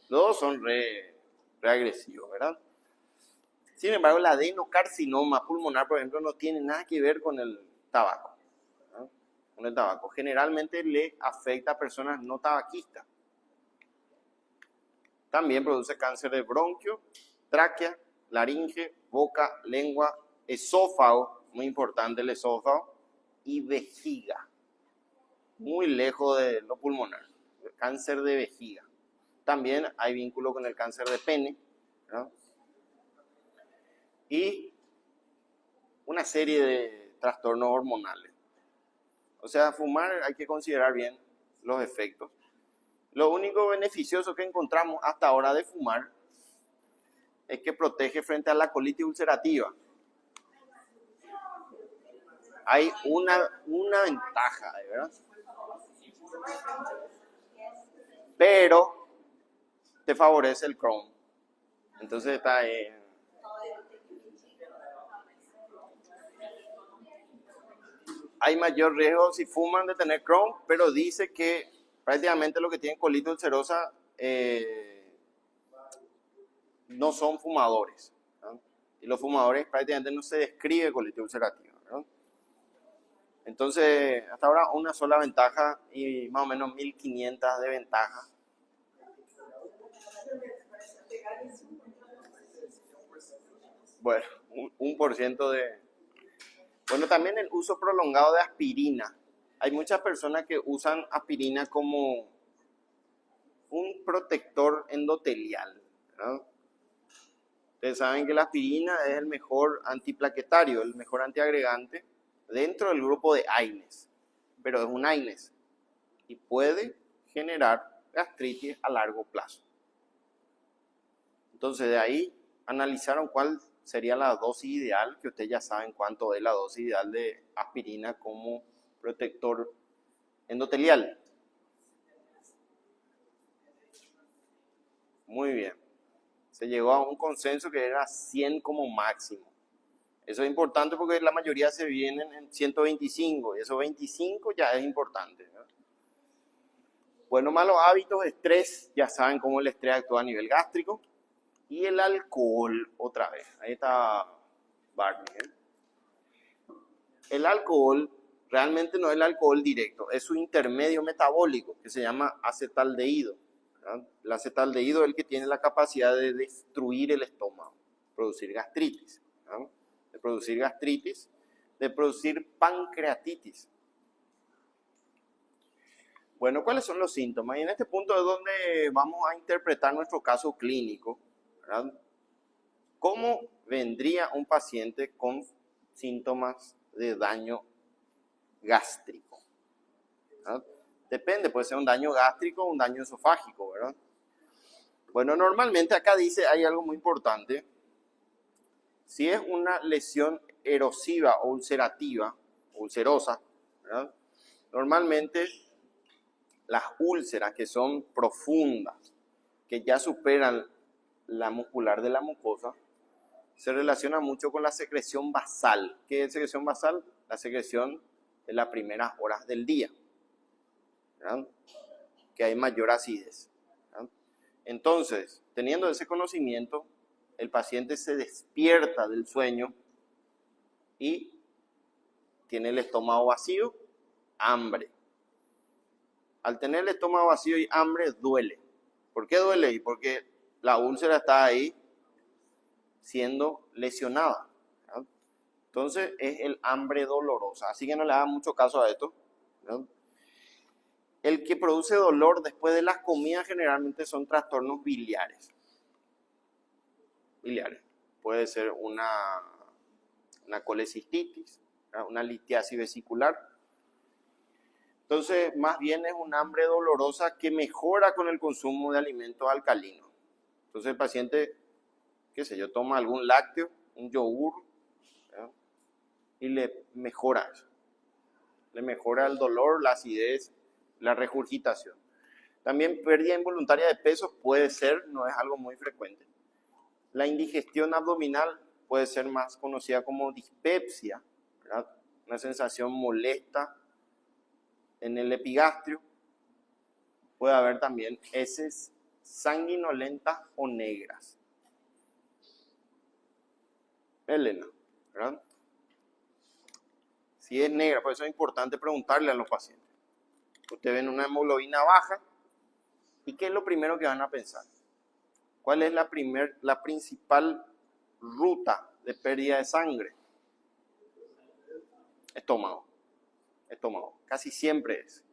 Los dos son re agresivos, ¿verdad? Sin embargo, el adenocarcinoma pulmonar, por ejemplo, no tiene nada que ver con el tabaco, ¿verdad? Con el tabaco. Generalmente le afecta a personas no tabaquistas. También produce cáncer de bronquio, tráquea, laringe, boca, lengua, esófago, muy importante el esófago, y vejiga. Muy lejos de lo pulmonar. Cáncer de vejiga. También hay vínculo con el cáncer de pene, ¿no? Y una serie de trastornos hormonales. O sea, fumar hay que considerar bien los efectos. Lo único beneficioso que encontramos hasta ahora de fumar es que protege frente a la colitis ulcerativa. Hay una ventaja, ¿verdad? Pero te favorece el Crohn. Entonces está hay mayor riesgo si fuman de tener Crohn, pero dice que prácticamente los que tienen colitis ulcerosa no son fumadores, ¿no? Y los fumadores prácticamente no se describe colitis ulcerativa, ¿no? Entonces, hasta ahora una sola ventaja y más o menos 1500 de ventaja. Bueno, 1% de... Bueno, también el uso prolongado de aspirina. Hay muchas personas que usan aspirina como un protector endotelial, ¿no? Ustedes saben que la aspirina es el mejor antiplaquetario, el mejor antiagregante dentro del grupo de AINES, pero es un AINES y puede generar gastritis a largo plazo. Entonces de ahí analizaron cuál sería la dosis ideal, que ustedes ya saben cuánto es la dosis ideal de aspirina como protector endotelial. Muy bien. Se llegó a un consenso que era 100 como máximo. Eso es importante porque la mayoría se vienen en 125 y esos 25 ya es importante, ¿no? Bueno, malos hábitos, estrés, ya saben cómo el estrés actúa a nivel gástrico. Y el alcohol, otra vez. Ahí está Barney, ¿eh? El alcohol realmente no es el alcohol directo, es su intermedio metabólico que se llama acetaldehído, ¿verdad? El acetaldehído es el que tiene la capacidad de destruir el estómago, producir gastritis, ¿verdad? De producir gastritis, de producir pancreatitis. Bueno, ¿cuáles son los síntomas? Y en este punto es donde vamos a interpretar nuestro caso clínico, ¿verdad? ¿Cómo vendría un paciente con síntomas de daño gástrico? ¿Verdad? Depende, puede ser un daño gástrico o un daño esofágico, ¿verdad? Bueno, normalmente acá dice, hay algo muy importante. Si es una lesión erosiva o ulcerativa, ulcerosa, ¿verdad? Normalmente las úlceras que son profundas, que ya superan la muscular de la mucosa, se relaciona mucho con la secreción basal. ¿Qué es secreción basal? La secreción de las primeras horas del día, ¿verdad? Que hay mayor acidez, ¿verdad? Entonces, teniendo ese conocimiento, el paciente se despierta del sueño y tiene el estómago vacío, hambre. Al tener el estómago vacío y hambre, duele. ¿Por qué duele? Porque la úlcera está ahí siendo lesionada, ¿verdad? Entonces es el hambre dolorosa. Así que no le hagan mucho caso a esto, ¿verdad? El que produce dolor después de las comidas generalmente son trastornos biliares. Biliares. Puede ser una colecistitis, ¿verdad? Una litiasis vesicular. Entonces, más bien es un hambre dolorosa que mejora con el consumo de alimentos alcalinos. Entonces el paciente, qué sé yo, toma algún lácteo, un yogur, ¿verdad? Y le mejora eso. Le mejora el dolor, la acidez, la regurgitación. También pérdida involuntaria de peso puede ser, no es algo muy frecuente. La indigestión abdominal puede ser más conocida como dispepsia, ¿verdad? Una sensación molesta en el epigastrio. Puede haber también heces sanguinolentas o negras. Elena, ¿verdad? Si es negra, por eso es importante preguntarle a los pacientes. Ustedes ven una hemoglobina baja, ¿y qué es lo primero que van a pensar? ¿Cuál es la principal ruta de pérdida de sangre? Estómago. Estómago. Casi siempre es.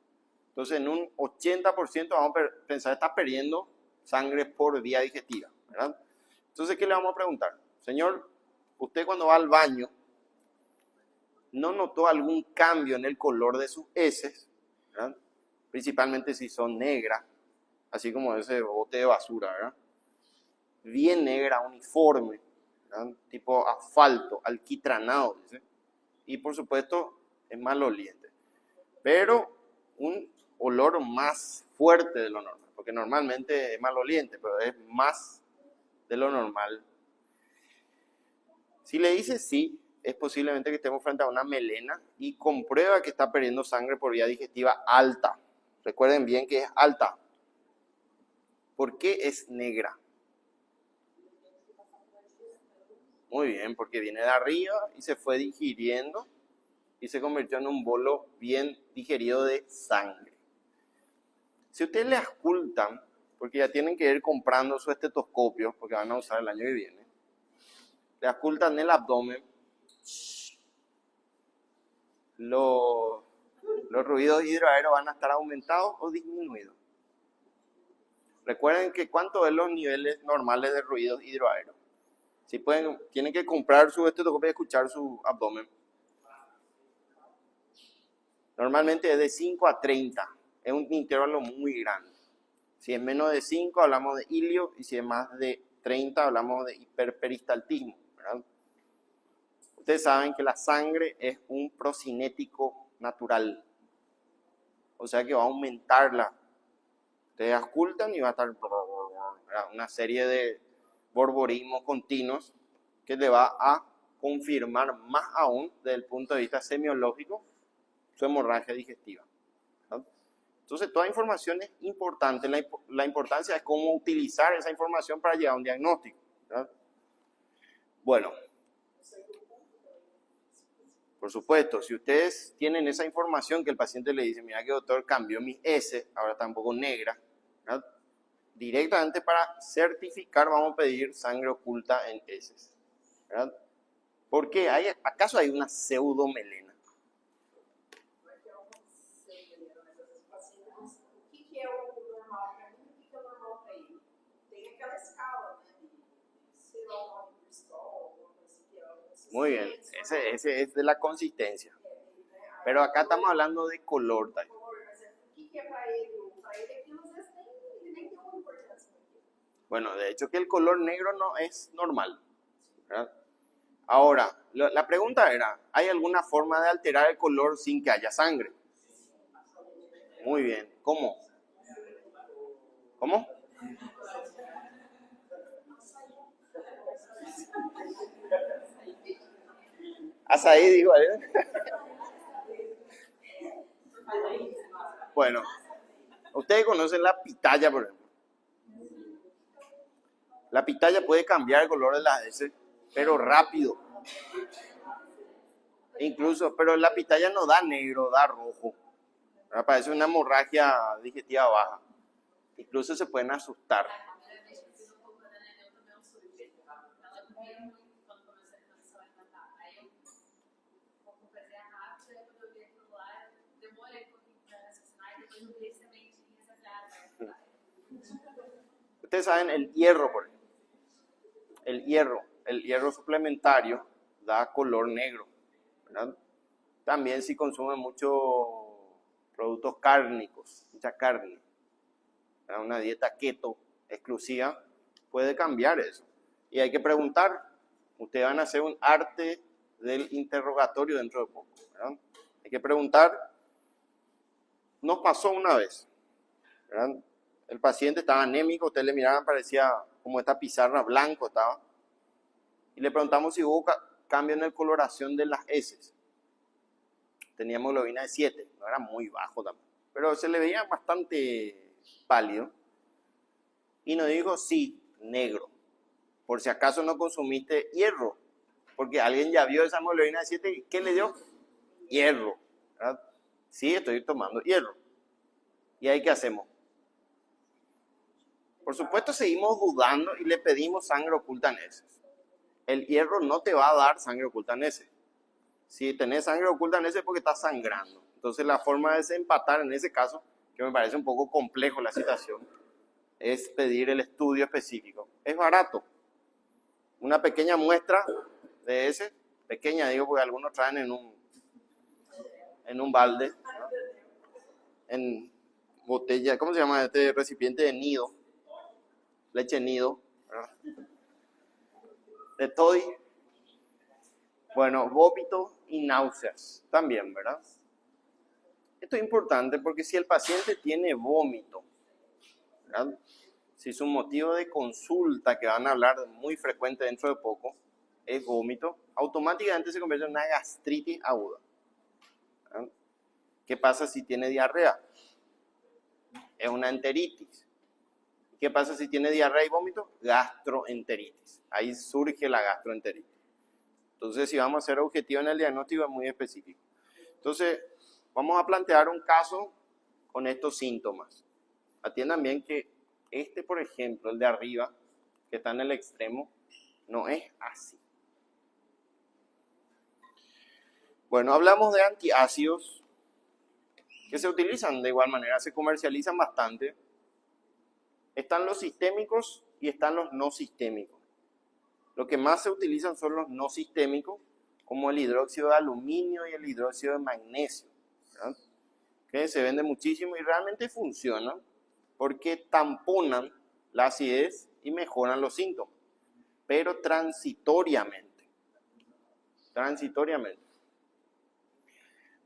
Entonces, en un 80% vamos a pensar, está perdiendo sangre por vía digestiva, ¿verdad? Entonces, ¿qué le vamos a preguntar? Señor, usted cuando va al baño, ¿no notó algún cambio en el color de sus heces? ¿Verdad? Principalmente si son negras, así como ese bote de basura, ¿verdad? Bien negra, uniforme, ¿verdad? Tipo asfalto, alquitranado, ¿sí? Y por supuesto es maloliente, pero un olor más fuerte de lo normal, porque normalmente es maloliente, pero es más de lo normal. Si le dice sí, es posiblemente que estemos frente a una melena y comprueba que está perdiendo sangre por vía digestiva alta. Recuerden bien que es alta. ¿Por qué es negra? Muy bien, porque viene de arriba y se fue digiriendo y se convirtió en un bolo bien digerido de sangre. Si ustedes le auscultan, porque ya tienen que ir comprando su estetoscopio, porque van a usar el año que viene, le auscultan el abdomen, los ruidos hidroaéreos van a estar aumentados o disminuidos. Recuerden que cuánto es los niveles normales de ruidos hidroaéreos. Si pueden, tienen que comprar su estetoscopio y escuchar su abdomen. Normalmente es de 5 a 30. Es un intervalo muy grande. Si es menos de 5 hablamos de ilio y si es más de 30 hablamos de hiperperistaltismo, ¿verdad? Ustedes saben que la sangre es un procinético natural. O sea que va a aumentarla. Ustedes auscultan y va a estar una serie de borborismos continuos que le va a confirmar más aún desde el punto de vista semiológico su hemorragia digestiva, ¿verdad? Entonces toda información es importante, la importancia es cómo utilizar esa información para llegar a un diagnóstico, ¿verdad? Bueno, por supuesto, si ustedes tienen esa información que el paciente le dice, mira que doctor cambió mis heces, ahora está un poco negra, ¿verdad? directamente para certificar vamos a pedir sangre oculta en heces, ¿verdad? ¿Por qué? ¿Acaso hay una pseudomelena? Muy bien, ese es de la consistencia. Pero acá estamos hablando de color, ¿tá? Bueno, de hecho que el color negro no es normal, ¿verdad? Ahora, la pregunta era, ¿hay alguna forma de alterar el color sin que haya sangre? Muy bien, ¿cómo? ¿Cómo? Azaí, digo, ¿eh? Bueno, ustedes conocen la pitaya, por ejemplo. La pitaya puede cambiar el color de las heces, pero rápido. Incluso, pero la pitaya no da negro, da rojo. Parece una hemorragia digestiva baja. Incluso se pueden asustar. Ustedes saben el hierro, por ejemplo. El hierro suplementario da color negro, ¿verdad? También si consumen muchos productos cárnicos, mucha carne, ¿verdad? Una dieta keto exclusiva puede cambiar eso. Y hay que preguntar, ustedes van a hacer un arte del interrogatorio dentro de poco, ¿verdad? Hay que preguntar, nos pasó una vez, ¿verdad? El paciente estaba anémico, ustedes le miraban, parecía como esta pizarra blanco estaba. Y le preguntamos si hubo cambio en la coloración de las heces. Tenía hemoglobina de 7, no era muy bajo también, pero se le veía bastante pálido. Y nos dijo, sí, negro. Por si acaso no consumiste hierro, porque alguien ya vio esa hemoglobina de 7, ¿qué le dio? Hierro, ¿verdad? Sí, estoy tomando hierro. ¿Y ahí qué hacemos? Por supuesto seguimos dudando y le pedimos sangre oculta en heces. El hierro no te va a dar sangre oculta en heces. Si tenés sangre oculta en heces es porque estás sangrando. Entonces la forma de desempatar en ese caso, que me parece un poco complejo la situación, es pedir el estudio específico. Es barato. Una pequeña muestra de heces, pequeña digo porque algunos traen en un balde, ¿no? En botella, ¿cómo se llama este recipiente de nido? Leche nido, ¿verdad? De toddy. Bueno, vómito y náuseas también, ¿verdad? Esto es importante porque si el paciente tiene vómito, ¿verdad? Si su motivo de consulta, que van a hablar muy frecuente dentro de poco, es vómito, automáticamente se convierte en una gastritis aguda, ¿verdad? ¿Qué pasa si tiene diarrea? Es una enteritis. ¿Qué pasa si tiene diarrea y vómito? Gastroenteritis. Ahí surge la gastroenteritis. Entonces, si vamos a ser objetivos en el diagnóstico, es muy específico. Entonces, vamos a plantear un caso con estos síntomas. Atiendan bien que este, por ejemplo, el de arriba, que está en el extremo, no es así. Bueno, hablamos de antiácidos que se utilizan de igual manera, se comercializan bastante. Están los sistémicos y están los no sistémicos. Lo que más se utilizan son los no sistémicos, como el hidróxido de aluminio y el hidróxido de magnesio, ¿verdad? Que se vende muchísimo y realmente funcionan porque tamponan la acidez y mejoran los síntomas, pero transitoriamente. Transitoriamente.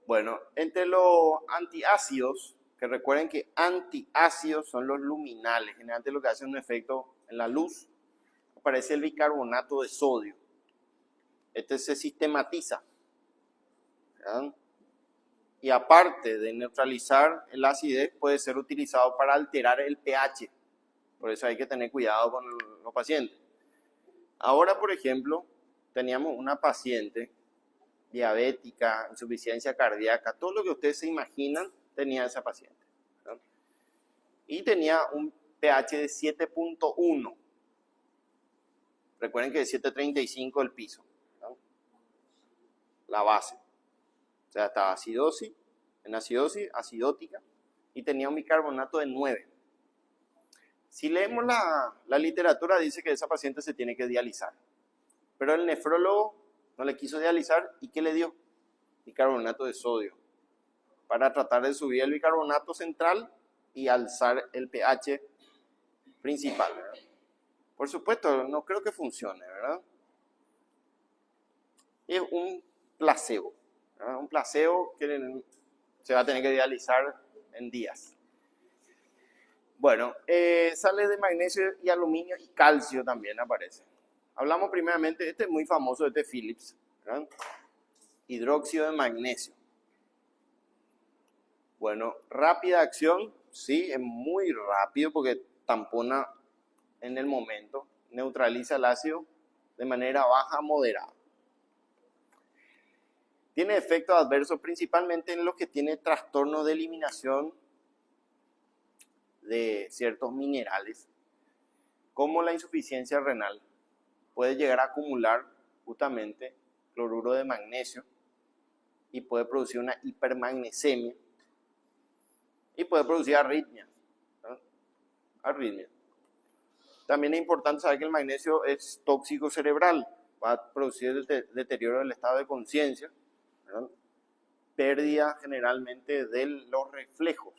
Bueno, entre los antiácidos, que recuerden que antiácidos son los luminales, generalmente lo que hacen un efecto en la luz, aparece el bicarbonato de sodio. Este se sistematiza, ¿verdad? Y aparte de neutralizar la acidez, puede ser utilizado para alterar el pH. Por eso hay que tener cuidado con los pacientes. Ahora, por ejemplo, teníamos una paciente diabética, insuficiencia cardíaca, todo lo que ustedes se imaginan tenía esa paciente, ¿verdad? Y tenía un pH de 7.1. Recuerden que es 7.35 el piso, ¿no? La base. O sea, estaba acidosis, en acidosis, acidótica, y tenía un bicarbonato de 9. Si leemos la literatura, dice que esa paciente se tiene que dializar. Pero el nefrólogo no le quiso dializar, ¿y qué le dio? Bicarbonato de sodio, para tratar de subir el bicarbonato central y alzar el pH principal, ¿verdad? Por supuesto, no creo que funcione, ¿verdad? Es un placebo, ¿verdad? Un placebo que se va a tener que dializar en días. Bueno, sales de magnesio y aluminio y calcio también aparece. Hablamos primeramente, este es muy famoso, este Philips, ¿verdad? Hidróxido de magnesio. Bueno, rápida acción, sí, es muy rápido porque tampona en el momento, neutraliza el ácido de manera baja a moderada. Tiene efectos adversos principalmente en los que tiene trastorno de eliminación de ciertos minerales, como la insuficiencia renal. Puede llegar a acumular justamente cloruro de magnesio y puede producir una hipermagnesemia y puede producir arritmias, ¿no? Arritmias. También es importante saber que el magnesio es tóxico cerebral, va a producir el deterioro del estado de conciencia, ¿verdad? Pérdida generalmente de los reflejos,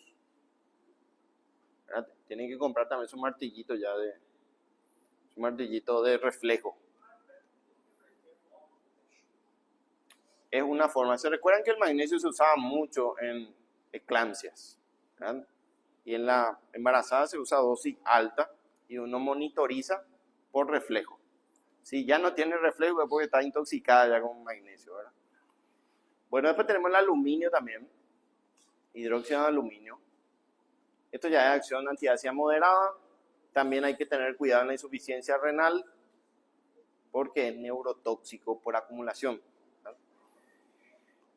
¿verdad? Tienen que comprar también su martillito de reflejo. Es una forma. ¿Se recuerdan que el magnesio se usaba mucho en eclampsias, ¿verdad? Y en la embarazada se usa dosis alta y uno monitoriza por reflejo. Si ya no tiene reflejo es porque está intoxicada ya con magnesio, ¿verdad? Bueno, después tenemos el aluminio también, hidróxido de aluminio. Esto ya es acción antiácida moderada. También hay que tener cuidado en la insuficiencia renal porque es neurotóxico por acumulación.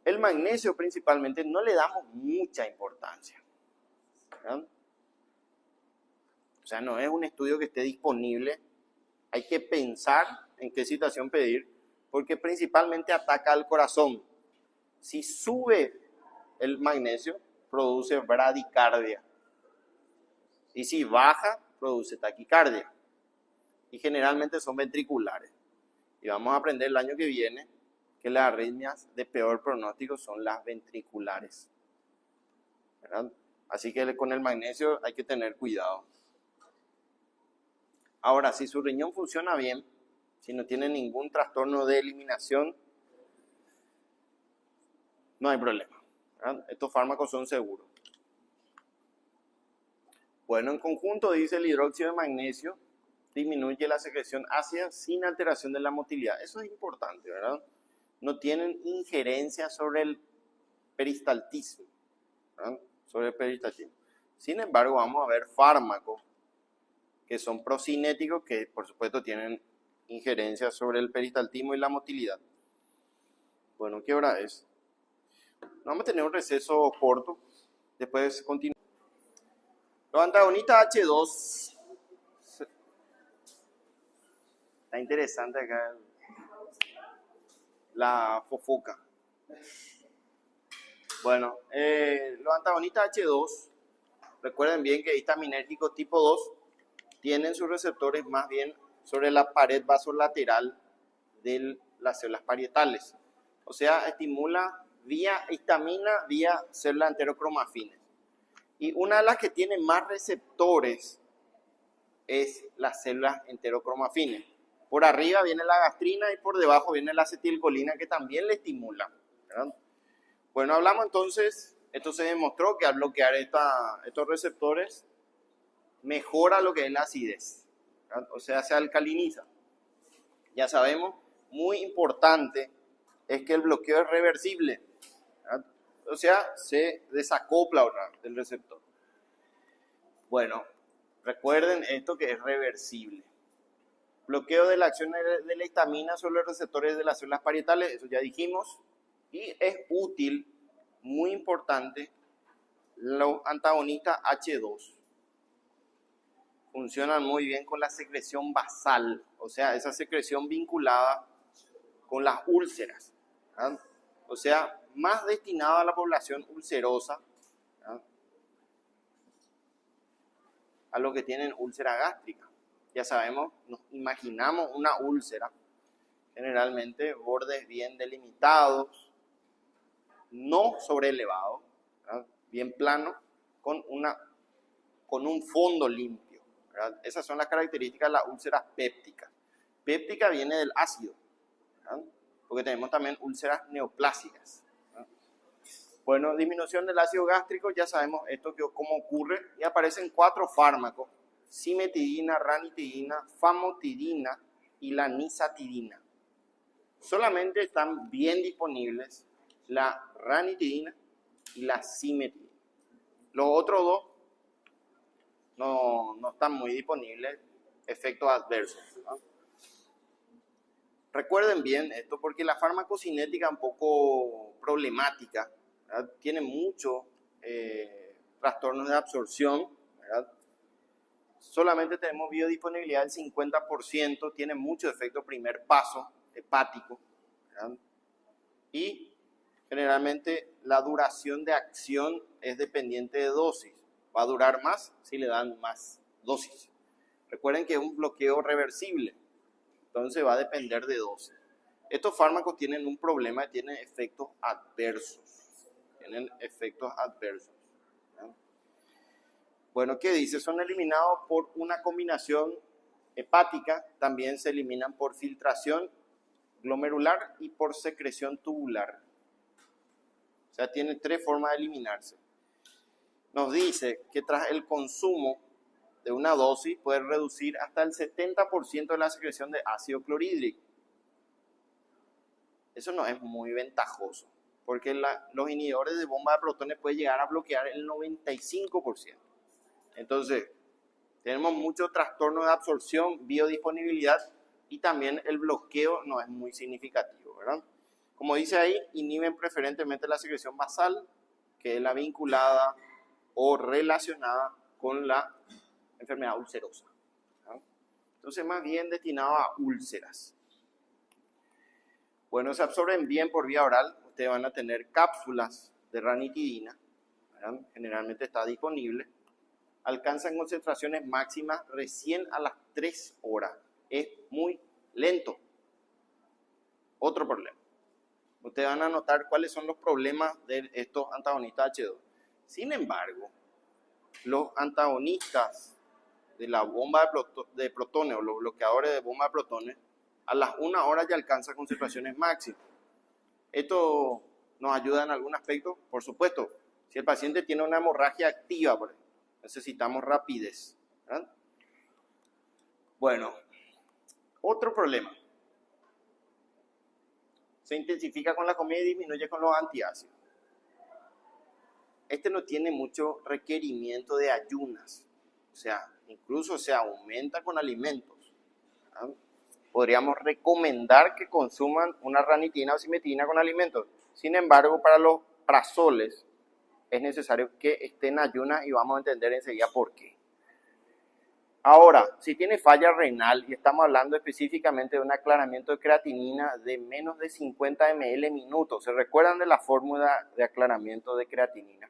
El magnesio principalmente no le damos mucha importancia, ¿verdad? O sea, no es un estudio que esté disponible. Hay que pensar en qué situación pedir, porque principalmente ataca al corazón. Si sube el magnesio, produce bradicardia. Y si baja, produce taquicardia. Y generalmente son ventriculares. Y vamos a aprender el año que viene que las arritmias de peor pronóstico son las ventriculares, ¿verdad? Así que con el magnesio hay que tener cuidado. Ahora, si su riñón funciona bien, si no tiene ningún trastorno de eliminación, no hay problema, ¿verdad? Estos fármacos son seguros. Bueno, en conjunto dice el hidróxido de magnesio disminuye la secreción ácida sin alteración de la motilidad. Eso es importante, ¿verdad? No tienen injerencia sobre el peristaltismo, ¿verdad? Sobre el peristaltismo. Sin embargo, vamos a ver fármacos que son procinéticos, que por supuesto tienen injerencia sobre el peristaltismo y la motilidad. Bueno, ¿qué hora es? Vamos a tener un receso corto, después continuamos. Los antagonistas H2. Está interesante acá la fofoca. Bueno, los antagonistas H2, recuerden bien que histaminérgicos tipo 2 tienen sus receptores más bien sobre la pared vasolateral de las células parietales. O sea, estimula vía histamina, vía células enterocromafines. Y una de las que tiene más receptores es las células enterocromafines. Por arriba viene la gastrina y por debajo viene la acetilcolina que también le estimula, ¿verdad? Bueno, hablamos entonces, esto se demostró que al bloquear estos receptores mejora lo que es la acidez, ¿verdad? O sea, se alcaliniza. Ya sabemos, muy importante es que el bloqueo es reversible, ¿verdad? O sea, se desacopla otra vez del receptor. Bueno, recuerden esto que es reversible. Bloqueo de la acción de la histamina sobre los receptores de las células parietales, eso ya dijimos. Y es útil, muy importante, los antagonistas H2. funcionan muy bien con la secreción basal, o sea, esa secreción vinculada con las úlceras, ¿verdad? O sea, más destinada a la población ulcerosa, ¿verdad? A los que tienen úlcera gástrica. Ya sabemos, nos imaginamos una úlcera, generalmente bordes bien delimitados, no sobreelevados, ¿verdad? Bien plano, con un fondo limpio, ¿verdad? Esas son las características de las úlceras pépticas. Péptica viene del ácido, ¿verdad? Porque tenemos también úlceras neoplásicas, ¿verdad? Bueno, disminución del ácido gástrico, ya sabemos esto cómo ocurre, y aparecen 4 fármacos: cimetidina, ranitidina, famotidina y la nisatidina. Solamente están bien disponibles la ranitidina y la cimetidina. Los otros dos no están muy disponibles, efectos adversos, ¿no? Recuerden bien esto porque la farmacocinética es un poco problemática, ¿verdad? Tiene muchos trastornos de absorción, ¿verdad? Solamente tenemos biodisponibilidad del 50%, tiene mucho efecto primer paso hepático, ¿verdad? Y generalmente la duración de acción es dependiente de dosis. Va a durar más si le dan más dosis. Recuerden que es un bloqueo reversible, entonces va a depender de dosis. Estos fármacos tienen un problema, tienen efectos adversos. ¿No? Bueno, ¿qué dice? Son eliminados por una combinación hepática, también se eliminan por filtración glomerular y por secreción tubular. O sea, tiene 3 formas de eliminarse. Nos dice que tras el consumo de una dosis puede reducir hasta el 70% de la secreción de ácido clorhídrico. Eso no es muy ventajoso, porque los inhibidores de bomba de protones pueden llegar a bloquear el 95%. Entonces, tenemos muchos trastornos de absorción, biodisponibilidad, y también el bloqueo no es muy significativo, ¿verdad? Como dice ahí, inhiben preferentemente la secreción basal, que es la vinculada o relacionada con la enfermedad ulcerosa, ¿no? Entonces, más bien destinado a úlceras. Bueno, se absorben bien por vía oral. Ustedes van a tener cápsulas de ranitidina, ¿verdad? Generalmente está disponible. Alcanzan concentraciones máximas recién a las 3 horas. Es muy lento. Otro problema. Ustedes van a notar cuáles son los problemas de estos antagonistas H2. Sin embargo, los antagonistas de la bomba de protones o los bloqueadores de bomba de protones, a las 1 hora ya alcanza concentraciones máximas. ¿Esto nos ayuda en algún aspecto? Por supuesto. Si el paciente tiene una hemorragia activa, necesitamos rapidez, ¿verdad? Bueno, otro problema. Se intensifica con la comida y disminuye con los antiácidos. Este no tiene mucho requerimiento de ayunas, o sea, incluso se aumenta con alimentos, ¿verdad? Podríamos recomendar que consuman una ranitidina o cimetidina con alimentos. Sin embargo, para los prazoles es necesario que estén en ayunas y vamos a entender enseguida por qué. Ahora, si tiene falla renal y estamos hablando específicamente de un aclaramiento de creatinina de menos de 50 ml minuto, ¿se recuerdan de la fórmula de aclaramiento de creatinina?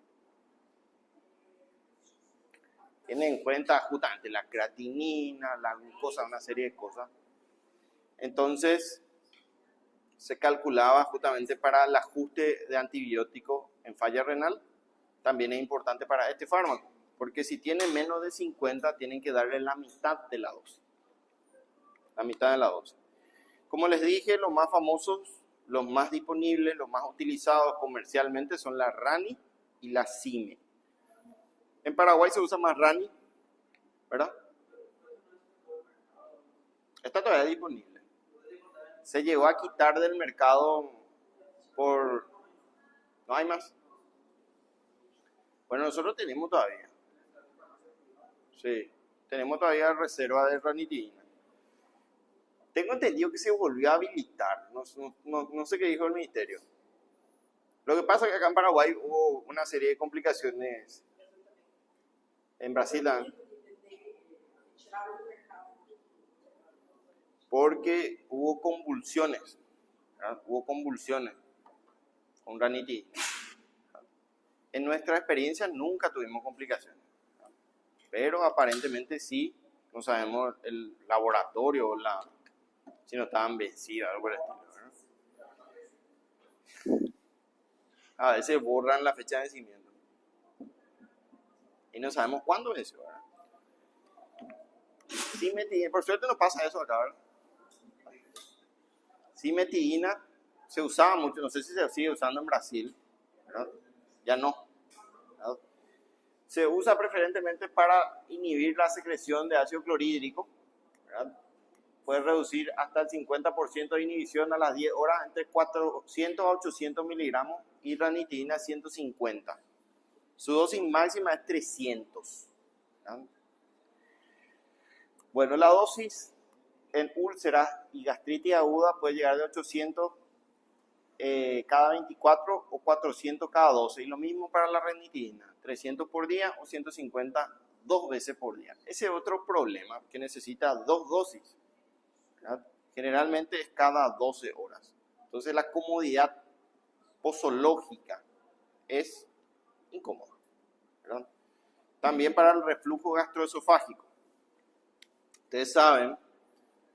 Tienen en cuenta justamente la creatinina, la glucosa, una serie de cosas. Entonces, se calculaba justamente para el ajuste de antibióticos en falla renal. También es importante para este fármaco, porque si tiene menos de 50, tienen que darle la mitad de la dosis. La mitad de la dosis. Como les dije, los más famosos, los más disponibles, los más utilizados comercialmente son la Rani y la Cime. En Paraguay se usa más Rani, ¿verdad? Está todavía disponible. Se llegó a quitar del mercado por... ¿No hay más? Bueno, nosotros tenemos todavía. Sí, tenemos todavía reserva de ranitidina. Tengo entendido que se volvió a habilitar. No sé qué dijo el ministerio. Lo que pasa es que acá en Paraguay hubo una serie de complicaciones. En Brasil también. Porque hubo convulsiones, ¿verdad? Hubo convulsiones con ranitidina. En nuestra experiencia nunca tuvimos complicaciones, ¿verdad? Pero aparentemente sí, no sabemos el laboratorio o si no estaban vencidas, algo por el estilo, ¿verdad? A veces borran la fecha de vencimiento y no sabemos cuándo venció, ¿verdad? Cimetidina, por suerte no pasa eso acá, ¿verdad? Cimetidina se usaba mucho, no sé si se sigue usando en Brasil, ¿verdad? Ya no, ¿verdad? Se usa preferentemente para inhibir la secreción de ácido clorhídrico, ¿verdad? Puede reducir hasta el 50% de inhibición a las 10 horas entre 400 a 800 miligramos y ranitidina 150. Su dosis máxima es 300. ¿Verdad? Bueno, la dosis en úlceras y gastritis aguda puede llegar de 800 cada 24 o 400 cada 12. Y lo mismo para la ranitidina, 300 por día o 150 dos veces por día. Ese es otro problema, que necesita dos dosis, ¿verdad? Generalmente es cada 12 horas. Entonces la comodidad posológica es incómoda, ¿verdad? También para el reflujo gastroesofágico. Ustedes saben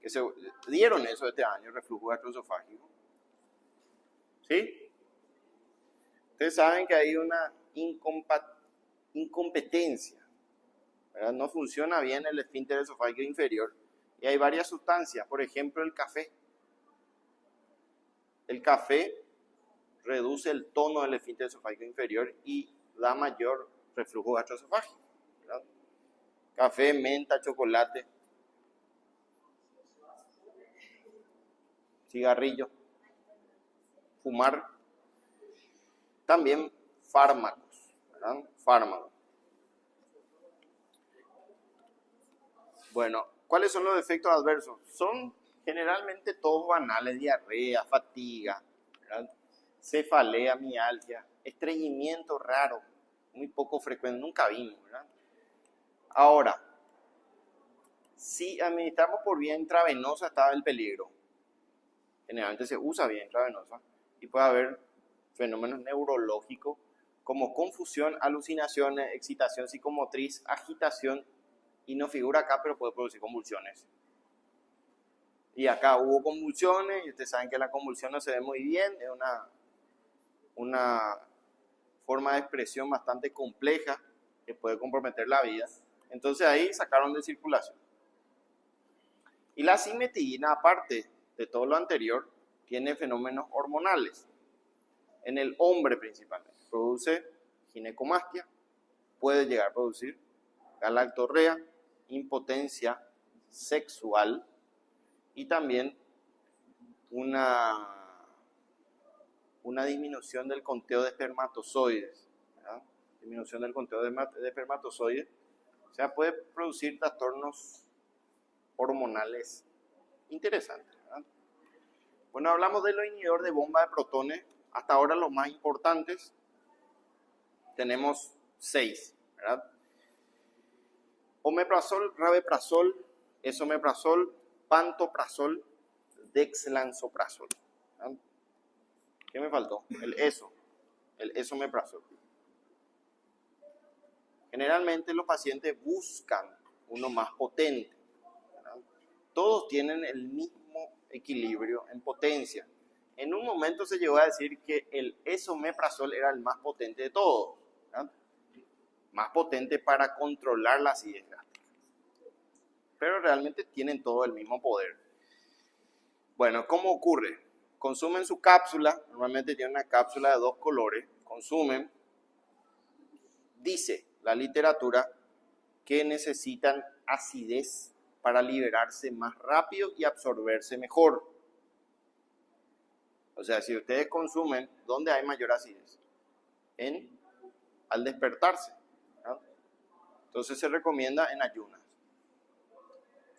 que se dieron eso este año, el reflujo gastroesofágico. ¿Sí? Ustedes saben que hay una incompetencia, ¿verdad? No funciona bien el esfínter esofágico inferior y hay varias sustancias, por ejemplo el café. El café reduce el tono del esfínter esofágico inferior y da mayor reflujo gastroesofágico, ¿verdad? Café, menta, chocolate, cigarrillo, fumar, también fármacos, ¿verdad? Fármacos. Bueno, ¿cuáles son los efectos adversos? Son generalmente todos banales: diarrea, fatiga, ¿verdad? Cefalea, mialgia, estreñimiento raro, muy poco frecuente, nunca vimos, ¿verdad? Ahora, si administramos por vía intravenosa está el peligro. Generalmente se usa vía intravenosa y puede haber fenómenos neurológicos como confusión, alucinaciones, excitación psicomotriz, agitación, y no figura acá, pero puede producir convulsiones. Y acá hubo convulsiones, y ustedes saben que la convulsión no se ve muy bien, es una forma de expresión bastante compleja que puede comprometer la vida. Entonces ahí sacaron de circulación. Y la cimetidina, aparte de todo lo anterior, tiene fenómenos hormonales. En el hombre principalmente. Produce ginecomastia, puede llegar a producir galactorrea, impotencia sexual y también una disminución del conteo de espermatozoides, ¿verdad? Disminución del conteo de espermatozoides. O sea, puede producir trastornos hormonales interesantes, ¿verdad? Bueno, hablamos de los inhibidores de bomba de protones. Hasta ahora los más importantes. Tenemos 6, ¿verdad? Omeprazol, rabeprazol, esomeprazol, pantoprazol, dexlansoprazol, ¿verdad? ¿Qué me faltó? El esomeprazol. Generalmente los pacientes buscan uno más potente, ¿verdad? Todos tienen el mismo equilibrio en potencia. En un momento se llegó a decir que el esomeprazol era el más potente de todos, ¿verdad? Más potente para controlar la acidez gástrica. Pero realmente tienen todo el mismo poder. Bueno, ¿cómo ocurre? Consumen su cápsula, normalmente tiene una cápsula de 2 colores, consumen, dice la literatura que necesitan acidez para liberarse más rápido y absorberse mejor. O sea, si ustedes consumen, ¿dónde hay mayor acidez? Al despertarse, ¿no? Entonces se recomienda en ayunas.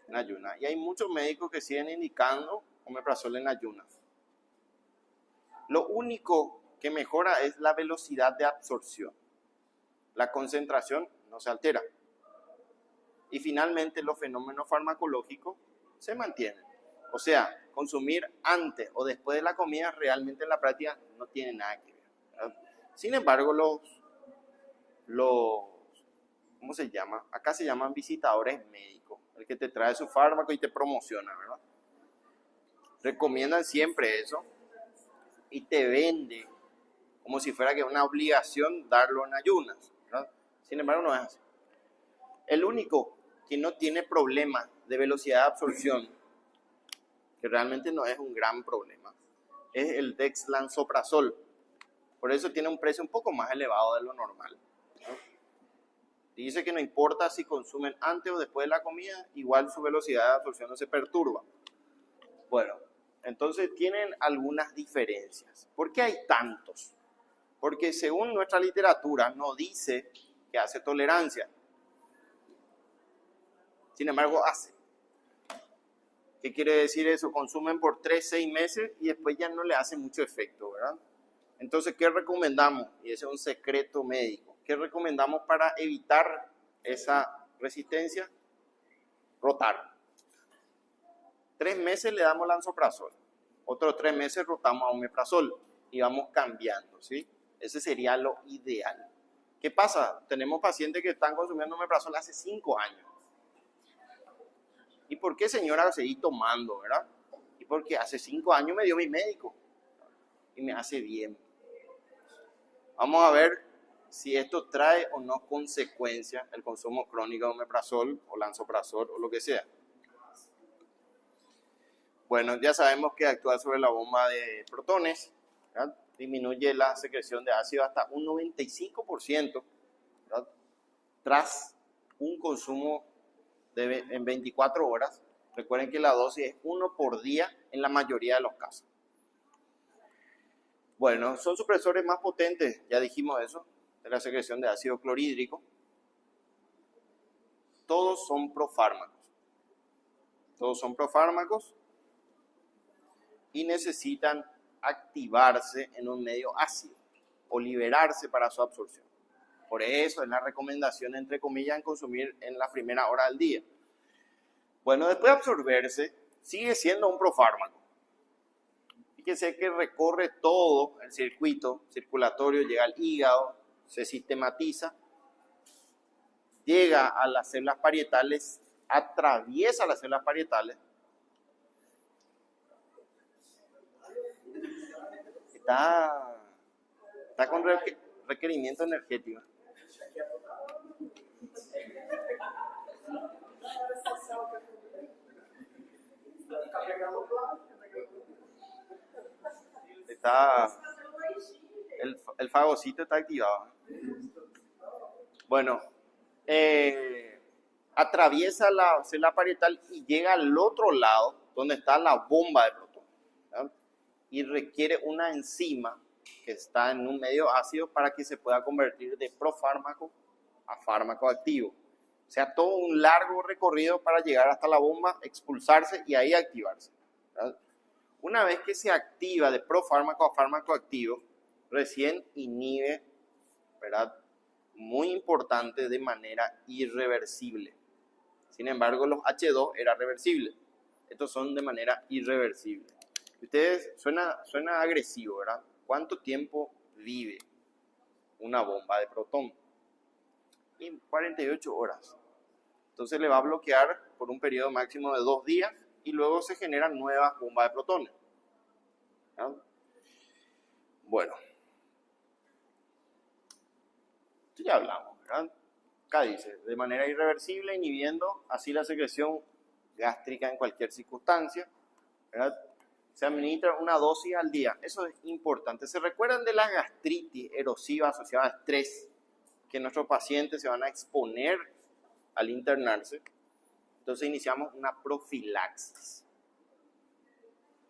En ayunas. Y hay muchos médicos que siguen indicando omeprazol en ayunas. Lo único que mejora es la velocidad de absorción. La concentración no se altera. Y finalmente los fenómenos farmacológicos se mantienen. O sea, consumir antes o después de la comida realmente en la práctica no tiene nada que ver, ¿verdad? Sin embargo, ¿cómo se llama? Acá se llaman visitadores médicos, el que te trae su fármaco y te promociona, ¿verdad? Recomiendan siempre eso y te vende como si fuera que una obligación darlo en ayunas, ¿verdad? Sin embargo, no es así. El único que no tiene problema de velocidad de absorción, que realmente no es un gran problema, es el dexlansoprazol. Por eso tiene un precio un poco más elevado de lo normal, ¿no? Dice que no importa si consumen antes o después de la comida, igual su velocidad de absorción no se perturba. Bueno, entonces tienen algunas diferencias. ¿Por qué hay tantos? Porque según nuestra literatura no dice que hace tolerancia. Sin embargo, hace. ¿Qué quiere decir eso? Consumen por 3, 6 meses y después ya no le hace mucho efecto, ¿verdad? Entonces, ¿qué recomendamos? Y ese es un secreto médico. ¿Qué recomendamos para evitar esa resistencia? Rotar. 3 meses le damos lansoprazol. Otros 3 meses rotamos a omeprazol y vamos cambiando, ¿sí? Ese sería lo ideal. ¿Qué pasa? Tenemos pacientes que están consumiendo omeprazol hace 5 años. ¿Y por qué, señora, seguí tomando, verdad? Y porque hace 5 años me dio mi médico y me hace bien. Vamos a ver si esto trae o no consecuencias el consumo crónico de omeprazol o lansoprazol o lo que sea. Bueno, ya sabemos que actúa sobre la bomba de protones, ¿verdad? Disminuye la secreción de ácido hasta un 95%, ¿verdad? Tras un consumo en 24 horas. Recuerden que la dosis es 1 por día en la mayoría de los casos. Bueno, son supresores más potentes, ya dijimos eso, de la secreción de ácido clorhídrico. Todos son profármacos. Todos son profármacos y necesitan activarse en un medio ácido o liberarse para su absorción. Por eso es la recomendación, entre comillas, en consumir en la primera hora del día. Bueno, después de absorberse, sigue siendo un profármaco. Fíjense que recorre todo el circuito circulatorio, llega al hígado, se sistematiza, llega a las células parietales, atraviesa las células parietales. Está con requerimiento energético. El fagocito está activado. Bueno, atraviesa la célula parietal y llega al otro lado, donde está la bomba de protones, ¿verdad? Y requiere una enzima que está en un medio ácido para que se pueda convertir de profármaco a fármaco activo. O sea, todo un largo recorrido para llegar hasta la bomba, expulsarse y ahí activarse, ¿verdad? Una vez que se activa de profármaco a fármaco activo, recién inhibe, ¿verdad? Muy importante, de manera irreversible. Sin embargo, los H2 eran reversibles. Estos son de manera irreversible. Ustedes, suena agresivo, ¿verdad? ¿Cuánto tiempo vive una bomba de protón? En 48 horas. Entonces le va a bloquear por un periodo máximo de 2 días y luego se generan nuevas bombas de protones, ¿verdad? Bueno, esto ya hablamos, ¿verdad? Acá dice, de manera irreversible, inhibiendo así la secreción gástrica en cualquier circunstancia, ¿verdad? Se administra una dosis al día. Eso es importante. ¿Se recuerdan de la gastritis erosiva asociada a estrés que nuestros pacientes se van a exponer al internarse? Entonces iniciamos una profilaxis.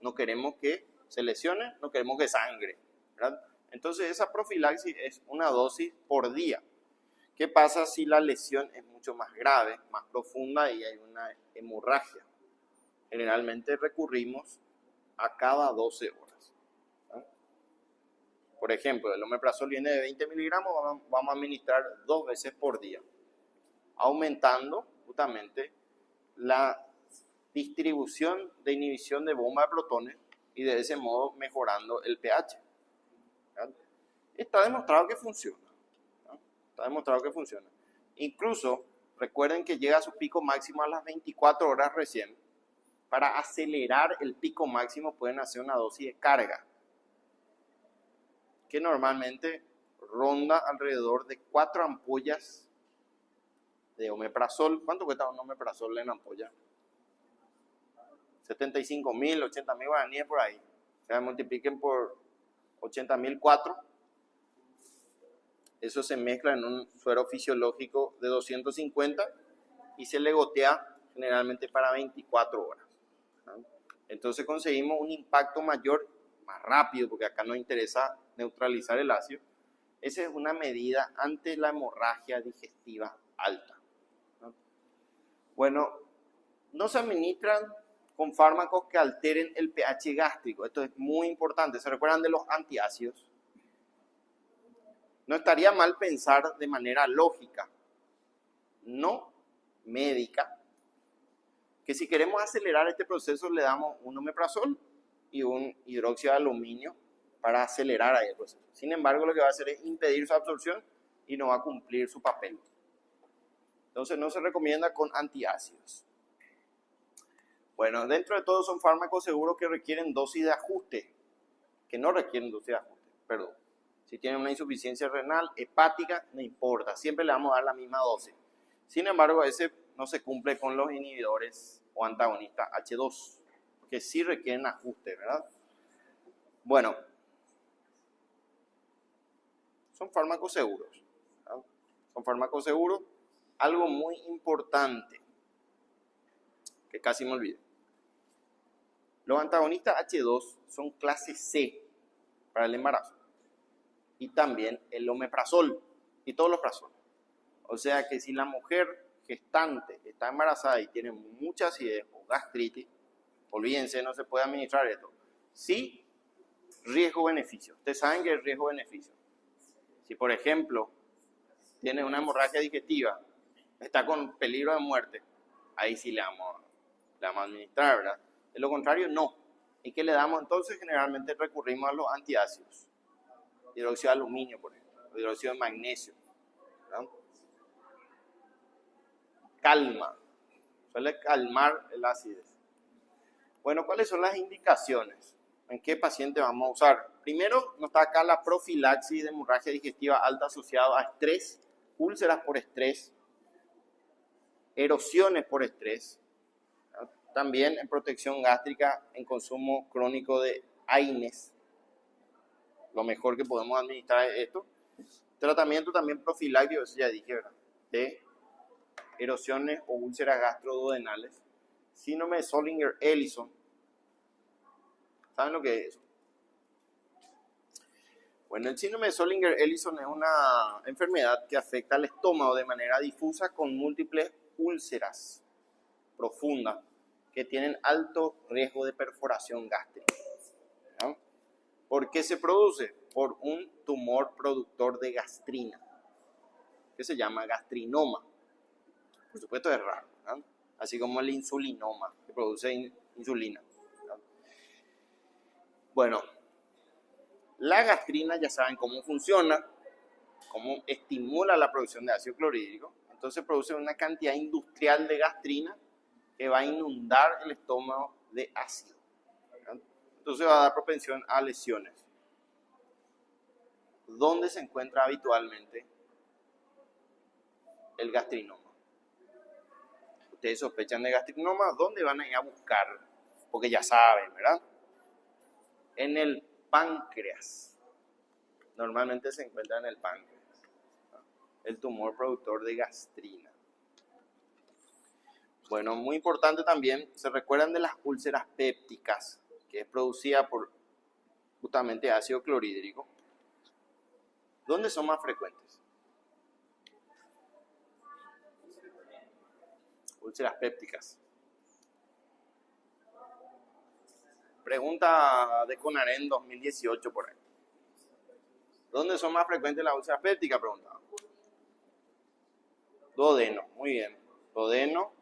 No queremos que se lesione, no queremos que sangre, ¿verdad? Entonces esa profilaxis es una dosis por día. ¿Qué pasa si la lesión es mucho más grave, más profunda y hay una hemorragia? Generalmente recurrimos a cada 12 horas, ¿no? Por ejemplo, el omeprazol viene de 20 miligramos, vamos a administrar 2 veces por día, aumentando justamente la distribución de inhibición de bomba de protones y de ese modo mejorando el pH. ¿Verdad? Está demostrado que funciona. ¿Verdad? Está demostrado que funciona. Incluso, recuerden que llega a su pico máximo a las 24 horas recién. Para acelerar el pico máximo pueden hacer una dosis de carga, que normalmente ronda alrededor de 4 ampollas de omeprazol. ¿Cuánto cuesta un omeprazol en ampolla? 75.000, 80.000 guaraníes por ahí. O sea, multipliquen por 80.000, 4. Eso se mezcla en un suero fisiológico de 250 y se le gotea generalmente para 24 horas. ¿No? Entonces conseguimos un impacto mayor, más rápido, porque acá nos interesa neutralizar el ácido. Esa es una medida ante la hemorragia digestiva alta. ¿No? Bueno, no se administran con fármacos que alteren el pH gástrico. Esto es muy importante. ¿Se recuerdan de los antiácidos? No estaría mal pensar de manera lógica, no médica, que si queremos acelerar este proceso le damos un omeprazol y un hidróxido de aluminio para acelerar ahí el proceso. Sin embargo, lo que va a hacer es impedir su absorción y no va a cumplir su papel. Entonces no se recomienda con antiácidos. Bueno, dentro de todo son fármacos seguros que requieren dosis de ajuste, que no requieren dosis de ajuste, perdón. Si tienen una insuficiencia renal, hepática, no importa, siempre le vamos a dar la misma dosis. Sin embargo, ese no se cumple con los inhibidores o antagonistas H2, que sí requieren ajuste, ¿verdad? Bueno, son fármacos seguros, ¿verdad? Son fármacos seguros. Algo muy importante, que casi me olvidé. Los antagonistas H2 son clase C para el embarazo. Y también el omeprazol y todos los prazoles. O sea que si la mujer gestante está embarazada y tiene mucha acidez o gastritis, olvídense, no se puede administrar esto. Sí, riesgo-beneficio. Ustedes saben que es riesgo-beneficio. Si, por ejemplo, tiene una hemorragia digestiva, está con peligro de muerte, ahí sí le vamos a administrar, ¿verdad? De lo contrario, no. ¿Y qué le damos? Entonces, generalmente recurrimos a los antiácidos. Hidróxido de aluminio, por ejemplo, hidróxido de magnesio, ¿verdad? Calma, suele calmar el acidez. Bueno, ¿cuáles son las indicaciones? ¿En qué paciente vamos a usar? Primero, nos está acá la profilaxis de hemorragia digestiva alta asociada a estrés, úlceras por estrés, erosiones por estrés, ¿verdad? También en protección gástrica en consumo crónico de AINES. Lo mejor que podemos administrar es esto. Tratamiento también profiláctico, eso ya dije, ¿verdad? De erosiones o úlceras gastroduodenales. Síndrome de Zollinger-Ellison. ¿Saben lo que es eso? Bueno, el síndrome de Zollinger-Ellison es una enfermedad que afecta al estómago de manera difusa con múltiples úlceras profundas que tienen alto riesgo de perforación gástrica. ¿No? ¿Por qué se produce? Por un tumor productor de gastrina, que se llama gastrinoma. Por supuesto es raro, ¿no? Así como el insulinoma, que produce insulina, ¿no? Bueno, la gastrina ya saben cómo funciona, cómo estimula la producción de ácido clorhídrico. Entonces produce una cantidad industrial de gastrina que va a inundar el estómago de ácido, ¿no? Entonces va a dar propensión a lesiones. ¿Dónde se encuentra habitualmente el gastrinoma? Ustedes sospechan de gastrinoma, ¿dónde van a ir a buscar? Porque ya saben, ¿verdad? En el páncreas. Normalmente se encuentra en el páncreas, ¿no? El tumor productor de gastrina. Bueno, muy importante también, ¿se recuerdan de las úlceras pépticas? Que es producida por justamente ácido clorhídrico. ¿Dónde son más frecuentes? Úlceras pépticas. Pregunta de Conaren 2018 por ahí. ¿Dónde son más frecuentes las úlceras pépticas? Preguntaba. Duodeno, muy bien. Duodeno,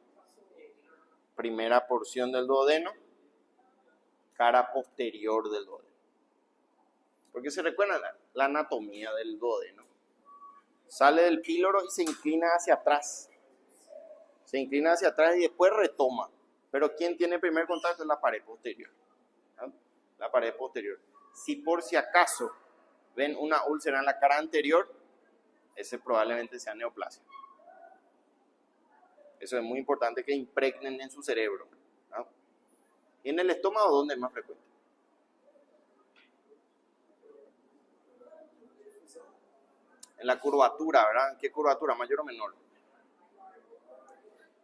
primera porción del duodeno, cara posterior del duodeno. Porque se recuerda la anatomía del duodeno. Sale del píloro y se inclina hacia atrás. Se inclina hacia atrás y después retoma. Pero ¿quién tiene primer contacto? Es la pared posterior. ¿No? La pared posterior. Si por si acaso ven una úlcera en la cara anterior, ese probablemente sea neoplasia. Eso es muy importante que impregnen en su cerebro. ¿No? Y en el estómago, ¿dónde es más frecuente? En la curvatura, ¿verdad? ¿Qué curvatura? ¿Mayor o menor?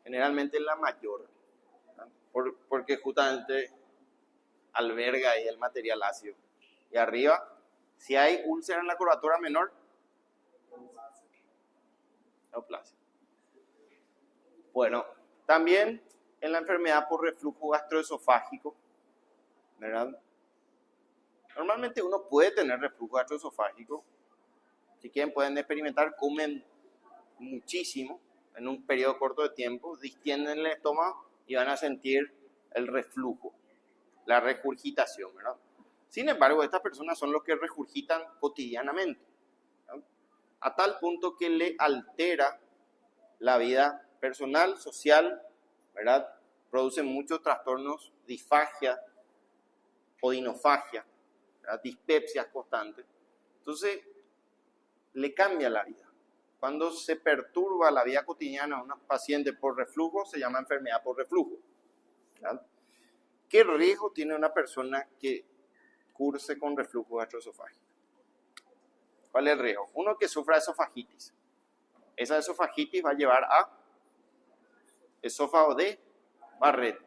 Generalmente en la mayor. Porque justamente alberga ahí el material ácido. Y arriba, si hay úlcera en la curvatura menor, neoplasia. Bueno, también en la enfermedad por reflujo gastroesofágico, ¿verdad? Normalmente uno puede tener reflujo gastroesofágico. Si quieren pueden experimentar, comen muchísimo en un periodo corto de tiempo, distienden el estómago y van a sentir el reflujo, la regurgitación, ¿verdad? Sin embargo, estas personas son los que regurgitan cotidianamente, ¿verdad? A tal punto que le altera la vida personal, social, ¿verdad? Producen muchos trastornos, disfagia, odinofagia, ¿verdad? Dispepsias constantes. Entonces, le cambia la vida. Cuando se perturba la vida cotidiana a un paciente por reflujo, se llama enfermedad por reflujo, ¿verdad? ¿Qué riesgo tiene una persona que curse con reflujo gastroesofágico? ¿Cuál es el riesgo? Uno, que sufra esofagitis. Esa esofagitis va a llevar a esófago de Barrett,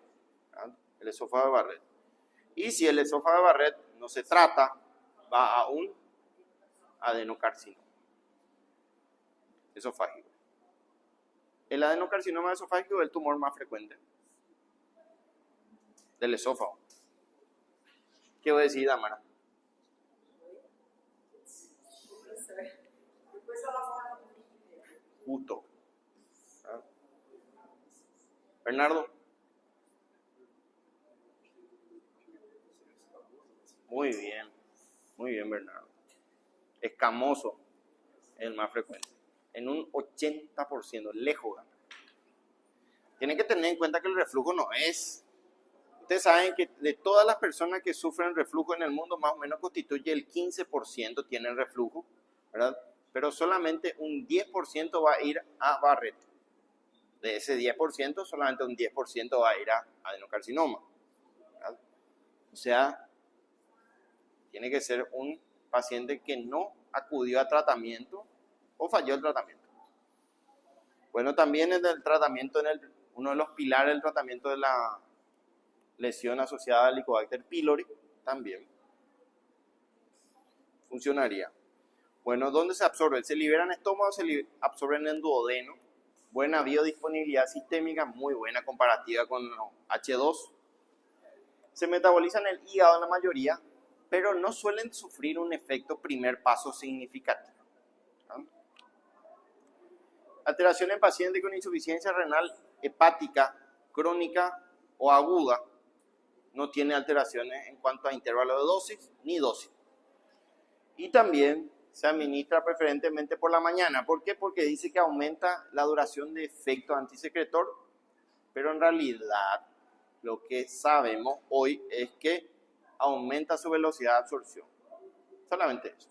¿verdad? El esófago de Barrett. Y si el esófago de Barrett no se trata, va a un adenocarcinoma esofágico. El adenocarcinoma esofágico es el tumor más frecuente del esófago. ¿Qué voy a decir, Damara? Justo. ¿Ah? Bernardo. Muy bien, Bernardo. Escamoso es el más frecuente. En un 80%, lejos. Tienen que tener en cuenta que el reflujo no es. Ustedes saben que de todas las personas que sufren reflujo en el mundo, más o menos constituye el 15% tienen reflujo, ¿verdad? Pero solamente un 10% va a ir a Barrett. De ese 10%, solamente un 10% va a ir a adenocarcinoma, ¿verdad? O sea, tiene que ser un paciente que no acudió a tratamiento o falló el tratamiento. Bueno, también en el tratamiento, uno de los pilares del tratamiento de la lesión asociada al Helicobacter pylori, también funcionaría. Bueno, ¿dónde se absorbe? ¿Se libera en estómago o se absorben en duodeno? Buena biodisponibilidad sistémica, muy buena comparativa con H2. Se metaboliza en el hígado en la mayoría, pero no suelen sufrir un efecto primer paso significativo. ¿No? Alteración en pacientes con insuficiencia renal hepática, crónica o aguda. No tiene alteraciones en cuanto a intervalo de dosis ni dosis. Y también se administra preferentemente por la mañana. ¿Por qué? Porque dice que aumenta la duración de efecto antisecretor, pero en realidad lo que sabemos hoy es que aumenta su velocidad de absorción. Solamente eso.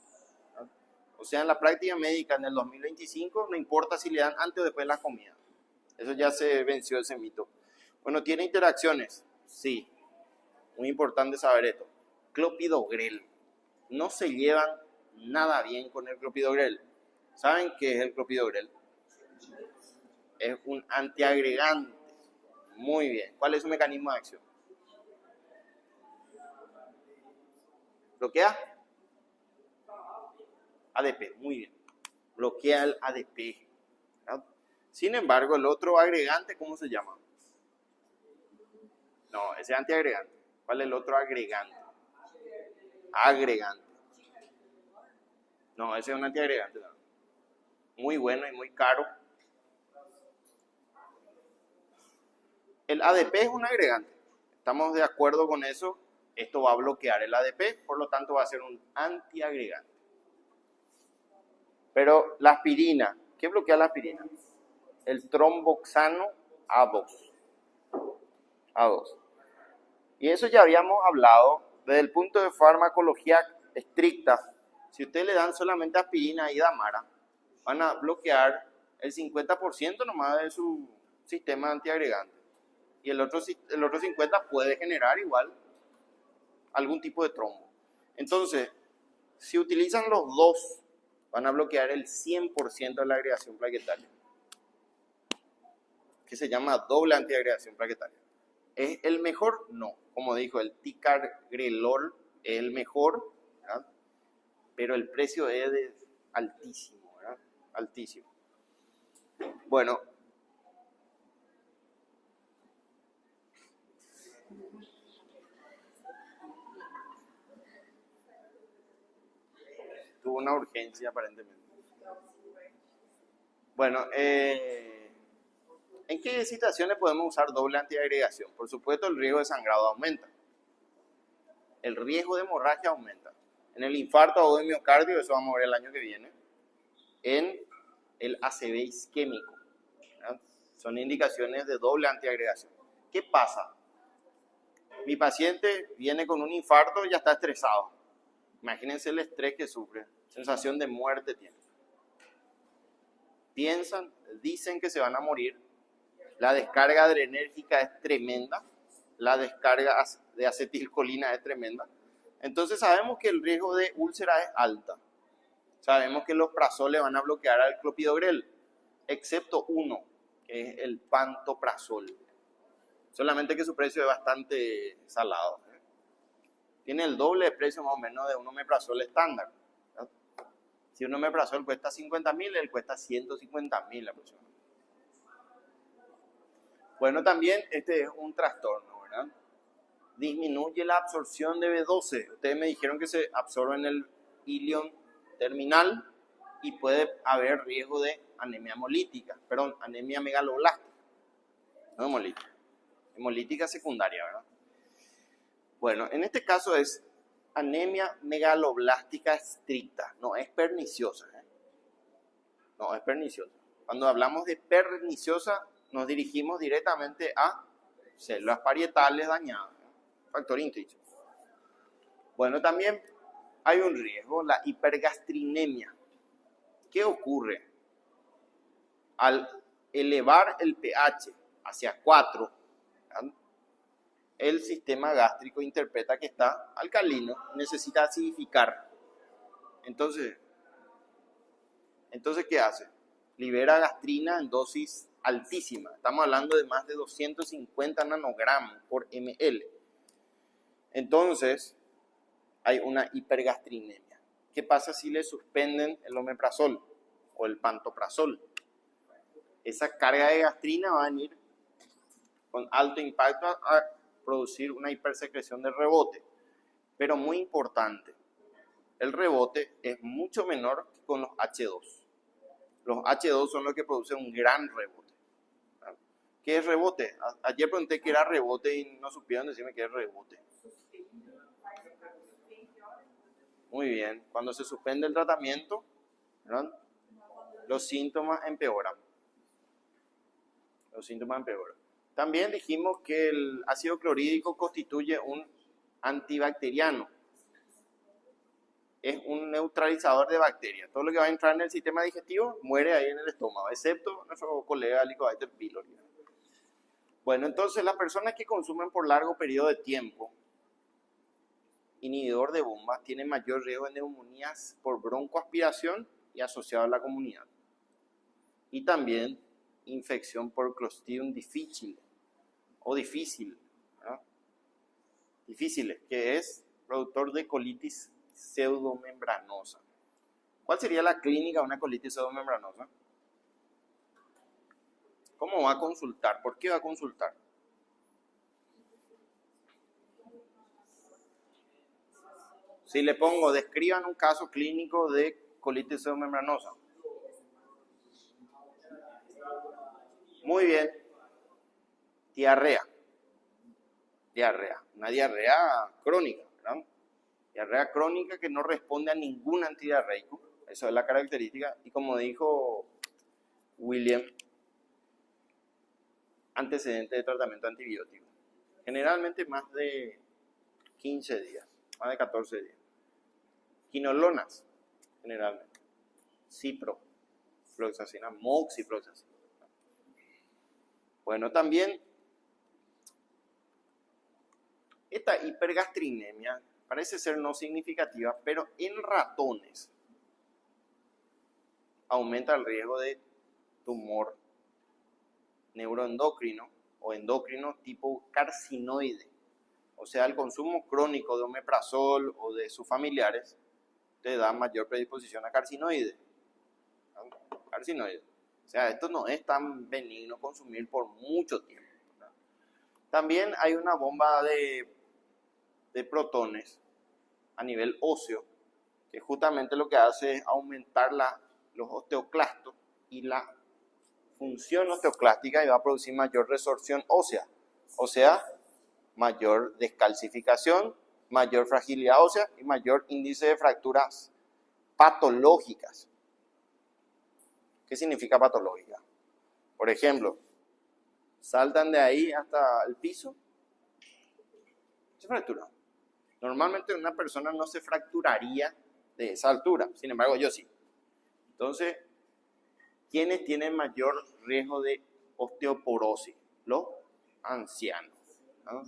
O sea, en la práctica médica en el 2025 no importa si le dan antes o después de la comida. Eso ya se venció ese mito. Bueno, ¿tiene interacciones? Sí. Muy importante saber esto. Clopidogrel. No se llevan nada bien con el clopidogrel. ¿Saben qué es el clopidogrel? Es un antiagregante. Muy bien. ¿Cuál es su mecanismo de acción? ¿Bloquea? ADP. Muy bien. Bloquea el ADP. ¿Verdad? Sin embargo, el otro agregante, ¿cómo se llama? No, ese es antiagregante. ¿Cuál es el otro agregante? Agregante. No, ese es un antiagregante. Muy bueno y muy caro. El ADP es un agregante. ¿Estamos de acuerdo con eso? Esto va a bloquear el ADP, por lo tanto va a ser un antiagregante. Pero la aspirina, ¿qué bloquea la aspirina? El tromboxano A2. A2. Y eso ya habíamos hablado desde el punto de farmacología estricta. Si ustedes le dan solamente aspirina y damara, van a bloquear el 50% nomás de su sistema antiagregante. Y el otro 50% puede generar igual algún tipo de trombo. Entonces, si utilizan los dos, van a bloquear el 100% de la agregación plaquetaria, que se llama doble antiagregación plaquetaria. ¿Es el mejor? No. Como dijo, el ticagrelor es el mejor, ¿verdad? Pero el precio es altísimo, ¿verdad? Altísimo. Bueno, tuvo una urgencia aparentemente. Bueno, ¿en qué situaciones podemos usar doble antiagregación? Por supuesto, el riesgo de sangrado aumenta. El riesgo de hemorragia aumenta. En el infarto agudo de miocardio, eso vamos a ver el año que viene. En el ACV isquémico, ¿verdad? Son indicaciones de doble antiagregación. ¿Qué pasa? Mi paciente viene con un infarto y ya está estresado. Imagínense el estrés que sufre. Sensación de muerte tiene. Piensan, dicen que se van a morir. La descarga adrenérgica es tremenda. La descarga de acetilcolina es tremenda. Entonces sabemos que el riesgo de úlcera es alta. Sabemos que los prazoles van a bloquear al clopidogrel, excepto uno, que es el pantoprazol. Solamente que su precio es bastante salado. Tiene el doble de precio más o menos de un omeprazol estándar, ¿verdad? Si un omeprazol cuesta 50.000, él cuesta 150.000 aproximadamente. Bueno, también este es un trastorno, ¿verdad? Disminuye la absorción de B12. Ustedes me dijeron que se absorbe en el ilion terminal y puede haber riesgo de anemia hemolítica, perdón, anemia megaloblástica, no hemolítica, hemolítica secundaria, ¿verdad? Bueno, en este caso es anemia megaloblástica estricta, no es perniciosa, ¿eh? No es perniciosa. Cuando hablamos de perniciosa, nos dirigimos directamente a células parietales dañadas, ¿eh? Factor intrínsito. Bueno, también hay un riesgo, la hipergastrinemia. ¿Qué ocurre? Al elevar el pH hacia 4, ¿verdad? El sistema gástrico interpreta que está alcalino, necesita acidificar. Entonces, ¿qué hace? Libera gastrina en dosis altísima. Estamos hablando de más de 250 nanogramos por ml. Entonces, hay una hipergastrinemia. ¿Qué pasa si le suspenden el omeprazol o el pantoprazol? Esa carga de gastrina va a venir con alto impacto a producir una hipersecreción de rebote. Pero muy importante, el rebote es mucho menor que con los H2. Los H2 son los que producen un gran rebote. ¿Qué es rebote? Ayer pregunté qué era rebote y no supieron decirme qué es rebote. Muy bien, cuando se suspende el tratamiento, ¿verdad? Los síntomas empeoran. También dijimos que el ácido clorhídrico constituye un antibacteriano. Es un neutralizador de bacterias. Todo lo que va a entrar en el sistema digestivo muere ahí en el estómago, excepto nuestro colega Helicobacter pylori. Bueno, entonces las personas que consumen por largo periodo de tiempo inhibidor de bombas tienen mayor riesgo de neumonías por broncoaspiración y asociado a la comunidad. Y también infección por Clostridium difficile o difícil, ¿verdad? Difíciles, que es productor de colitis pseudomembranosa. ¿Cuál sería la clínica de una colitis pseudomembranosa? ¿Cómo va a consultar? ¿Por qué va a consultar? Si le pongo, describan un caso clínico de colitis pseudomembranosa. Muy bien. Diarrea. Una diarrea crónica, ¿verdad? Diarrea crónica que no responde a ningún antidiarreico. Eso es la característica. Y como dijo William, antecedente de tratamiento antibiótico. Generalmente más de 15 días, más de 14 días. Quinolonas, generalmente. Ciprofloxacina, moxifloxacina. Bueno, también esta hipergastrinemia parece ser no significativa, pero en ratones aumenta el riesgo de tumor neuroendocrino o endocrino tipo carcinoide. O sea, el consumo crónico de omeprazol o de sus familiares te da mayor predisposición a carcinoide. Carcinoide. O sea, esto no es tan benigno consumir por mucho tiempo. También hay una bomba de protones a nivel óseo, que justamente lo que hace es aumentar los osteoclastos y la función osteoclástica y va a producir mayor resorción ósea, o sea, mayor descalcificación, mayor fragilidad ósea y mayor índice de fracturas patológicas. ¿Qué significa patológica? Por ejemplo, saltan de ahí hasta el piso, se fractura. Normalmente una persona no se fracturaría de esa altura, sin embargo yo sí. Entonces, ¿quiénes tienen mayor riesgo de osteoporosis? Los ancianos, ¿no?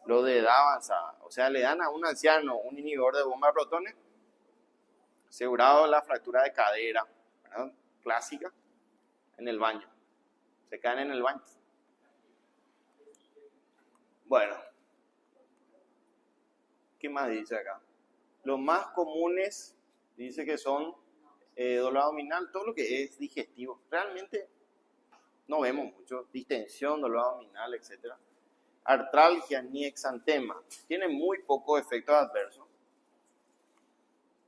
Los de edad avanzada. O sea, le dan a un anciano un inhibidor de bomba de protones, asegurado la fractura de cadera, ¿verdad? Clásica, en el baño. Se caen en el baño. Bueno, ¿qué más dice acá? Los más comunes dice que son dolor abdominal, todo lo que es digestivo. Realmente no vemos mucho distensión, dolor abdominal, etc. Artralgia ni exantema. Tiene muy pocos efectos adversos.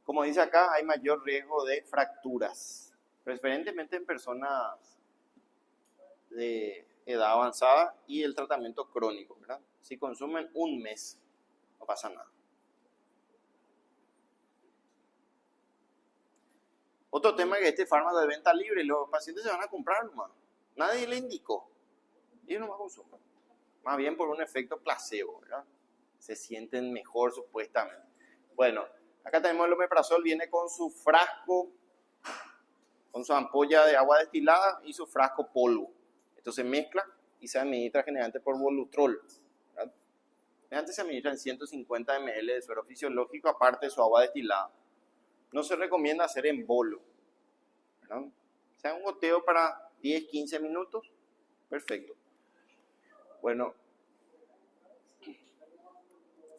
Como dice acá, hay mayor riesgo de fracturas, preferentemente en personas de edad avanzada y el tratamiento crónico, ¿verdad? Si consumen un mes, no pasa nada. Otro tema es que este fármaco de venta libre, los pacientes se van a comprar nomás. Nadie le indicó. Ellos nomás consumen. Más bien por un efecto placebo, ¿verdad? Se sienten mejor supuestamente. Bueno, acá tenemos el omeprazol, viene con su frasco, con su ampolla de agua destilada y su frasco polvo. Esto se mezcla y se administra generalmente por Volutrol, ¿verdad? Generalmente se administra en 150 ml de suero fisiológico aparte de su agua destilada. No se recomienda hacer en bolo, ¿verdad? O sea, un goteo para 10-15 minutos, perfecto. Bueno,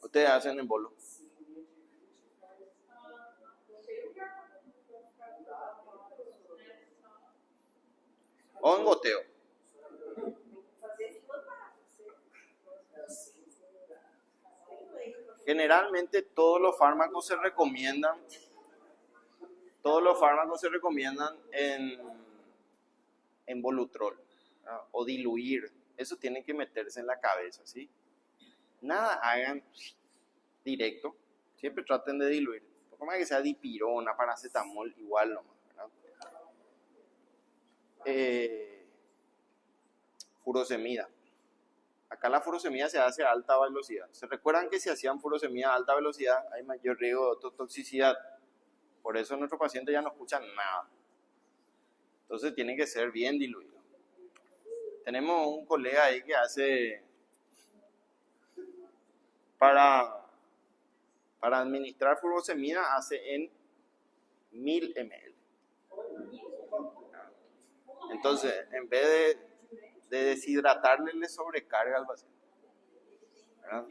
ustedes hacen en bolo. O en goteo. Generalmente todos los fármacos se recomiendan en Volutrol, ¿no? O diluir. Eso tiene que meterse en la cabeza, ¿sí? Nada hagan directo. Siempre traten de diluir. Por más que sea dipirona, paracetamol, igual nomás, ¿verdad? Furosemida. Acá la furosemida se hace a alta velocidad. ¿Se recuerdan que si hacían furosemida a alta velocidad hay mayor riesgo de ototoxicidad? Por eso nuestros pacientes ya no escuchan nada. Entonces tiene que ser bien diluido. Tenemos un colega ahí que hace para administrar furosemida hace en 1000 ml. Entonces, en vez de deshidratarle, le sobrecarga al paciente, ¿verdad?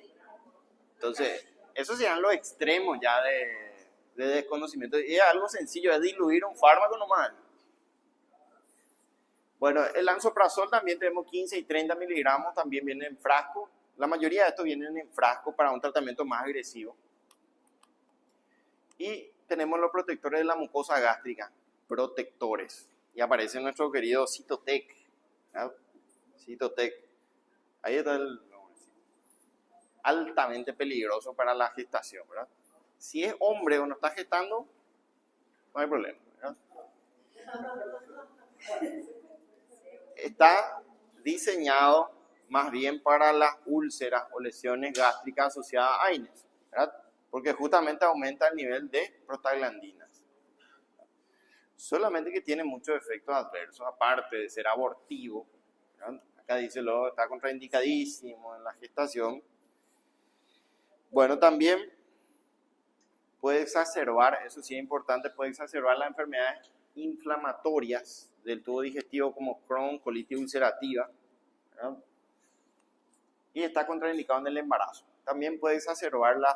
Entonces, esos serían los extremos ya de desconocimiento. Y es algo sencillo, es diluir un fármaco nomás. Bueno, el lansoprazol también tenemos 15 y 30 miligramos, también viene en frasco. La mayoría de estos vienen en frasco para un tratamiento más agresivo. Y tenemos los protectores de la mucosa gástrica, protectores. Y aparece nuestro querido Cytotec, ¿verdad? Cytotec. Ahí está el altamente peligroso para la gestación, ¿verdad? Si es hombre o no está gestando, no hay problema, ¿verdad? Está diseñado más bien para las úlceras o lesiones gástricas asociadas a AINES, ¿verdad? Porque justamente aumenta el nivel de prostaglandinas. Solamente que tiene muchos efectos adversos, aparte de ser abortivo, ¿verdad? Acá dice luego está contraindicadísimo en la gestación. Bueno, también puede exacerbar, eso sí es importante, puede exacerbar las enfermedades inflamatorias del tubo digestivo como Crohn, colitis ulcerativa, ¿verdad? Y está contraindicado en el embarazo. También puede exacerbar las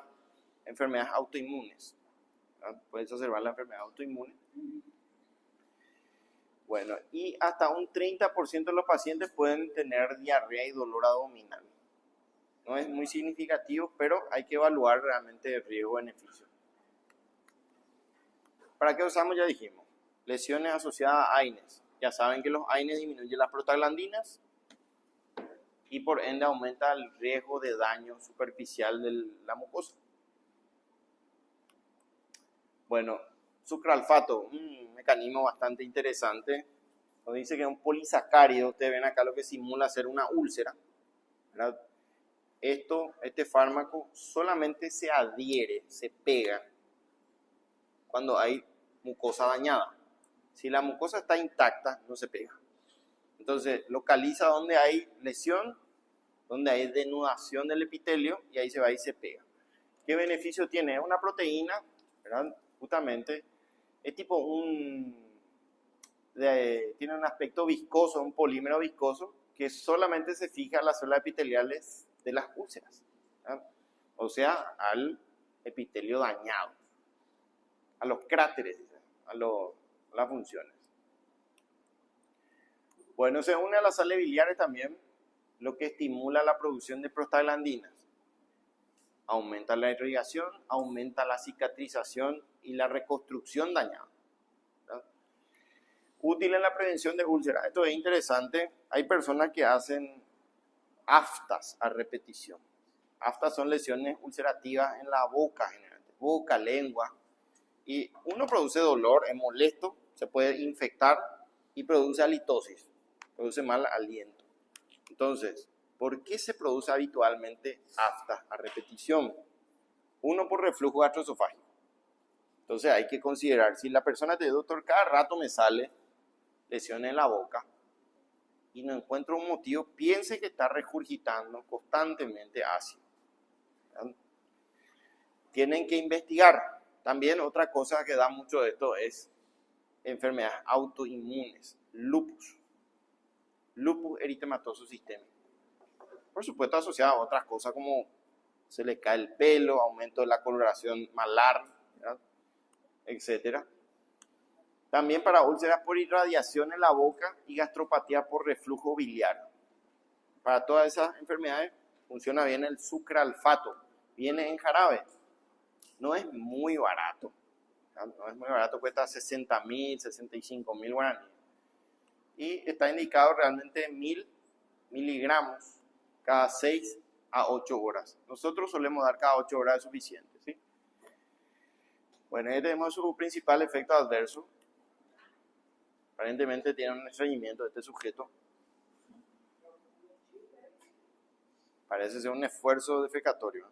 enfermedades autoinmunes, ¿verdad? Puede exacerbar la enfermedad autoinmune. Bueno, y hasta un 30% de los pacientes pueden tener diarrea y dolor abdominal. No es muy significativo, pero hay que evaluar realmente el riesgo-beneficio. ¿Para qué usamos? Ya dijimos. Lesiones asociadas a AINES. Ya saben que los AINES disminuyen las prostaglandinas y por ende aumenta el riesgo de daño superficial de la mucosa. Bueno, sucralfato, un mecanismo bastante interesante. Nos dice que es un polisacárido. Ustedes ven acá lo que simula ser una úlcera, ¿verdad? Este fármaco solamente se adhiere, se pega cuando hay mucosa dañada. Si la mucosa está intacta, no se pega. Entonces, localiza donde hay lesión, donde hay denudación del epitelio y ahí se va y se pega. ¿Qué beneficio tiene? Es una proteína, ¿verdad? Justamente, es tipo tiene un aspecto viscoso, un polímero viscoso que solamente se fija a las células epiteliales de las úlceras, ¿verdad? O sea, al epitelio dañado, a los cráteres, a las funciones. Bueno, se une a las sales biliares también, lo que estimula la producción de prostaglandinas. Aumenta la irrigación, aumenta la cicatrización y la reconstrucción dañada, ¿verdad? Útil en la prevención de úlceras. Esto es interesante. Hay personas que hacen aftas a repetición. Aftas son lesiones ulcerativas en la boca, generalmente. Boca, lengua. Y uno produce dolor, es molesto, se puede infectar y produce halitosis, produce mal aliento. Entonces, ¿por qué se produce habitualmente aftas a repetición? Uno, por reflujo gastroesofágico. Entonces hay que considerar, si la persona te dice, doctor, cada rato me sale lesión en la boca y no encuentro un motivo, piense que está regurgitando constantemente ácido, ¿verdad? Tienen que investigar. También otra cosa que da mucho de esto es enfermedades autoinmunes, lupus eritematoso sistémico. Por supuesto asociado a otras cosas como se le cae el pelo, aumento de la coloración malar, ¿verdad? Etcétera. También para úlceras por irradiación en la boca y gastropatía por reflujo biliar. Para todas esas enfermedades funciona bien el sucralfato. Viene en jarabe. No es muy barato. No es muy barato, cuesta 60.000, 65.000 guaraníes. Y está indicado realmente 1.000 miligramos cada 6 a 8 horas. Nosotros solemos dar cada 8 horas es suficiente, ¿sí? Bueno, ahí tenemos su principal efecto adverso. Aparentemente tiene un estreñimiento de este sujeto. Parece ser un esfuerzo defecatorio.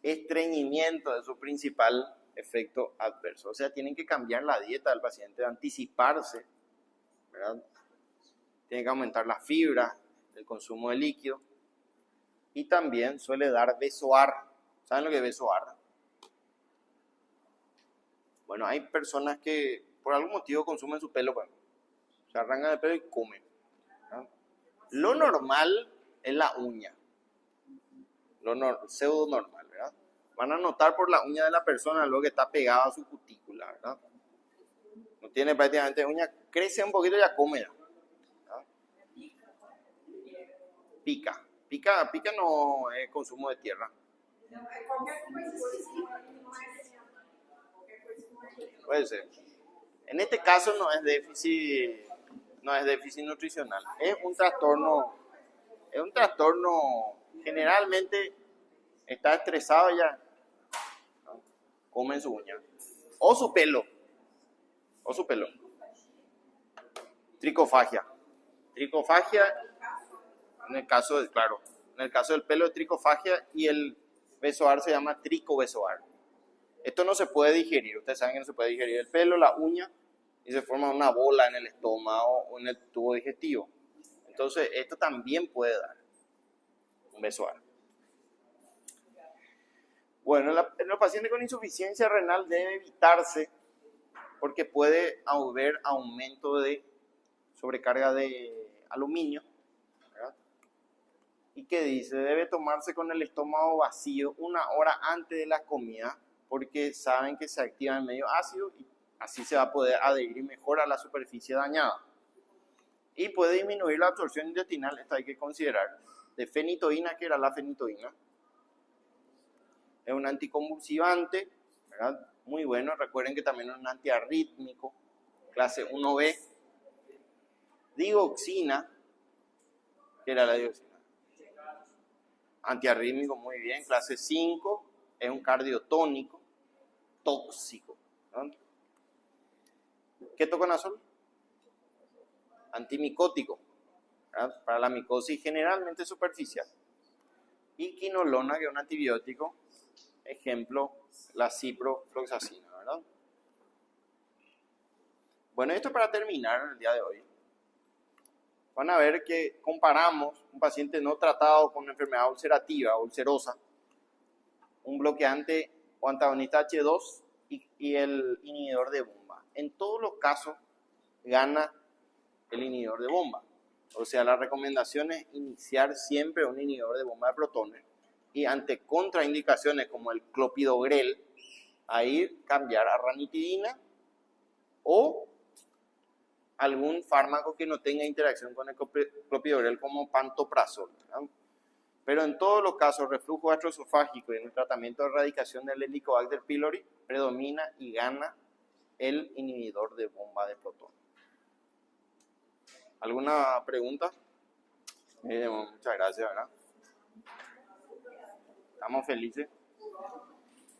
Estreñimiento es su principal efecto adverso. O sea, tienen que cambiar la dieta del paciente, anticiparse, ¿verdad? Tienen que aumentar la fibra, el consumo de líquido. Y también suele dar besoar. ¿Saben lo que es besoar? Bueno, hay personas que por algún motivo consumen su pelo, bueno, se arrancan el pelo y comen, ¿verdad? Lo normal es la uña, pseudo normal, ¿verdad? Van a notar por la uña de la persona lo que está pegado a su cutícula, ¿verdad? No tiene prácticamente uña, crece un poquito y ya come, ¿verdad? Pica no es consumo de tierra. Puede ser. En este caso no es déficit nutricional, es un trastorno Es un trastorno, generalmente está estresado ya, ¿no? Comen su uña. O su pelo. O su pelo. Tricofagia. Tricofagia, en el caso de, claro, en el caso del pelo de tricofagia y el besoar se llama tricobesoar. Esto no se puede digerir, ustedes saben que no se puede digerir el pelo, la uña, y se forma una bola en el estómago o en el tubo digestivo. Entonces, esto también puede dar un besoar. Bueno, en los pacientes con insuficiencia renal debe evitarse porque puede haber aumento de sobrecarga de aluminio, ¿verdad? Y que dice, debe tomarse con el estómago vacío 1 hora antes de la comida porque saben que se activa el medio ácido y así se va a poder adherir mejor a la superficie dañada. Y puede disminuir la absorción intestinal, esto hay que considerar, de fenitoína, que era la fenitoína. Es un anticonvulsivante, ¿verdad? Muy bueno, recuerden que también es un antiarrítmico, clase 1B. Digoxina, que era la dioxina. Antiarrítmico, muy bien, clase 5, es un cardiotónico, tóxico, ¿no? Ketoconazol, antimicótico, ¿verdad? Para la micosis generalmente superficial. Y quinolona, que es un antibiótico, ejemplo, la ciprofloxacina, ¿verdad? Bueno, esto para terminar el día de hoy. Van a ver que comparamos un paciente no tratado con una enfermedad ulcerativa, ulcerosa, un bloqueante o antagonista H2 y el inhibidor de bomba. En todos los casos gana el inhibidor de bomba. O sea, la recomendación es iniciar siempre un inhibidor de bomba de protones y ante contraindicaciones como el clopidogrel, ahí cambiar a ranitidina o algún fármaco que no tenga interacción con el clopidogrel como pantoprazol, ¿verdad? Pero en todos los casos, reflujo gastroesofágico y en el tratamiento de erradicación del Helicobacter pylori predomina y gana el inhibidor de bomba de protones. ¿Alguna pregunta? Muchas gracias, ¿verdad? Estamos felices.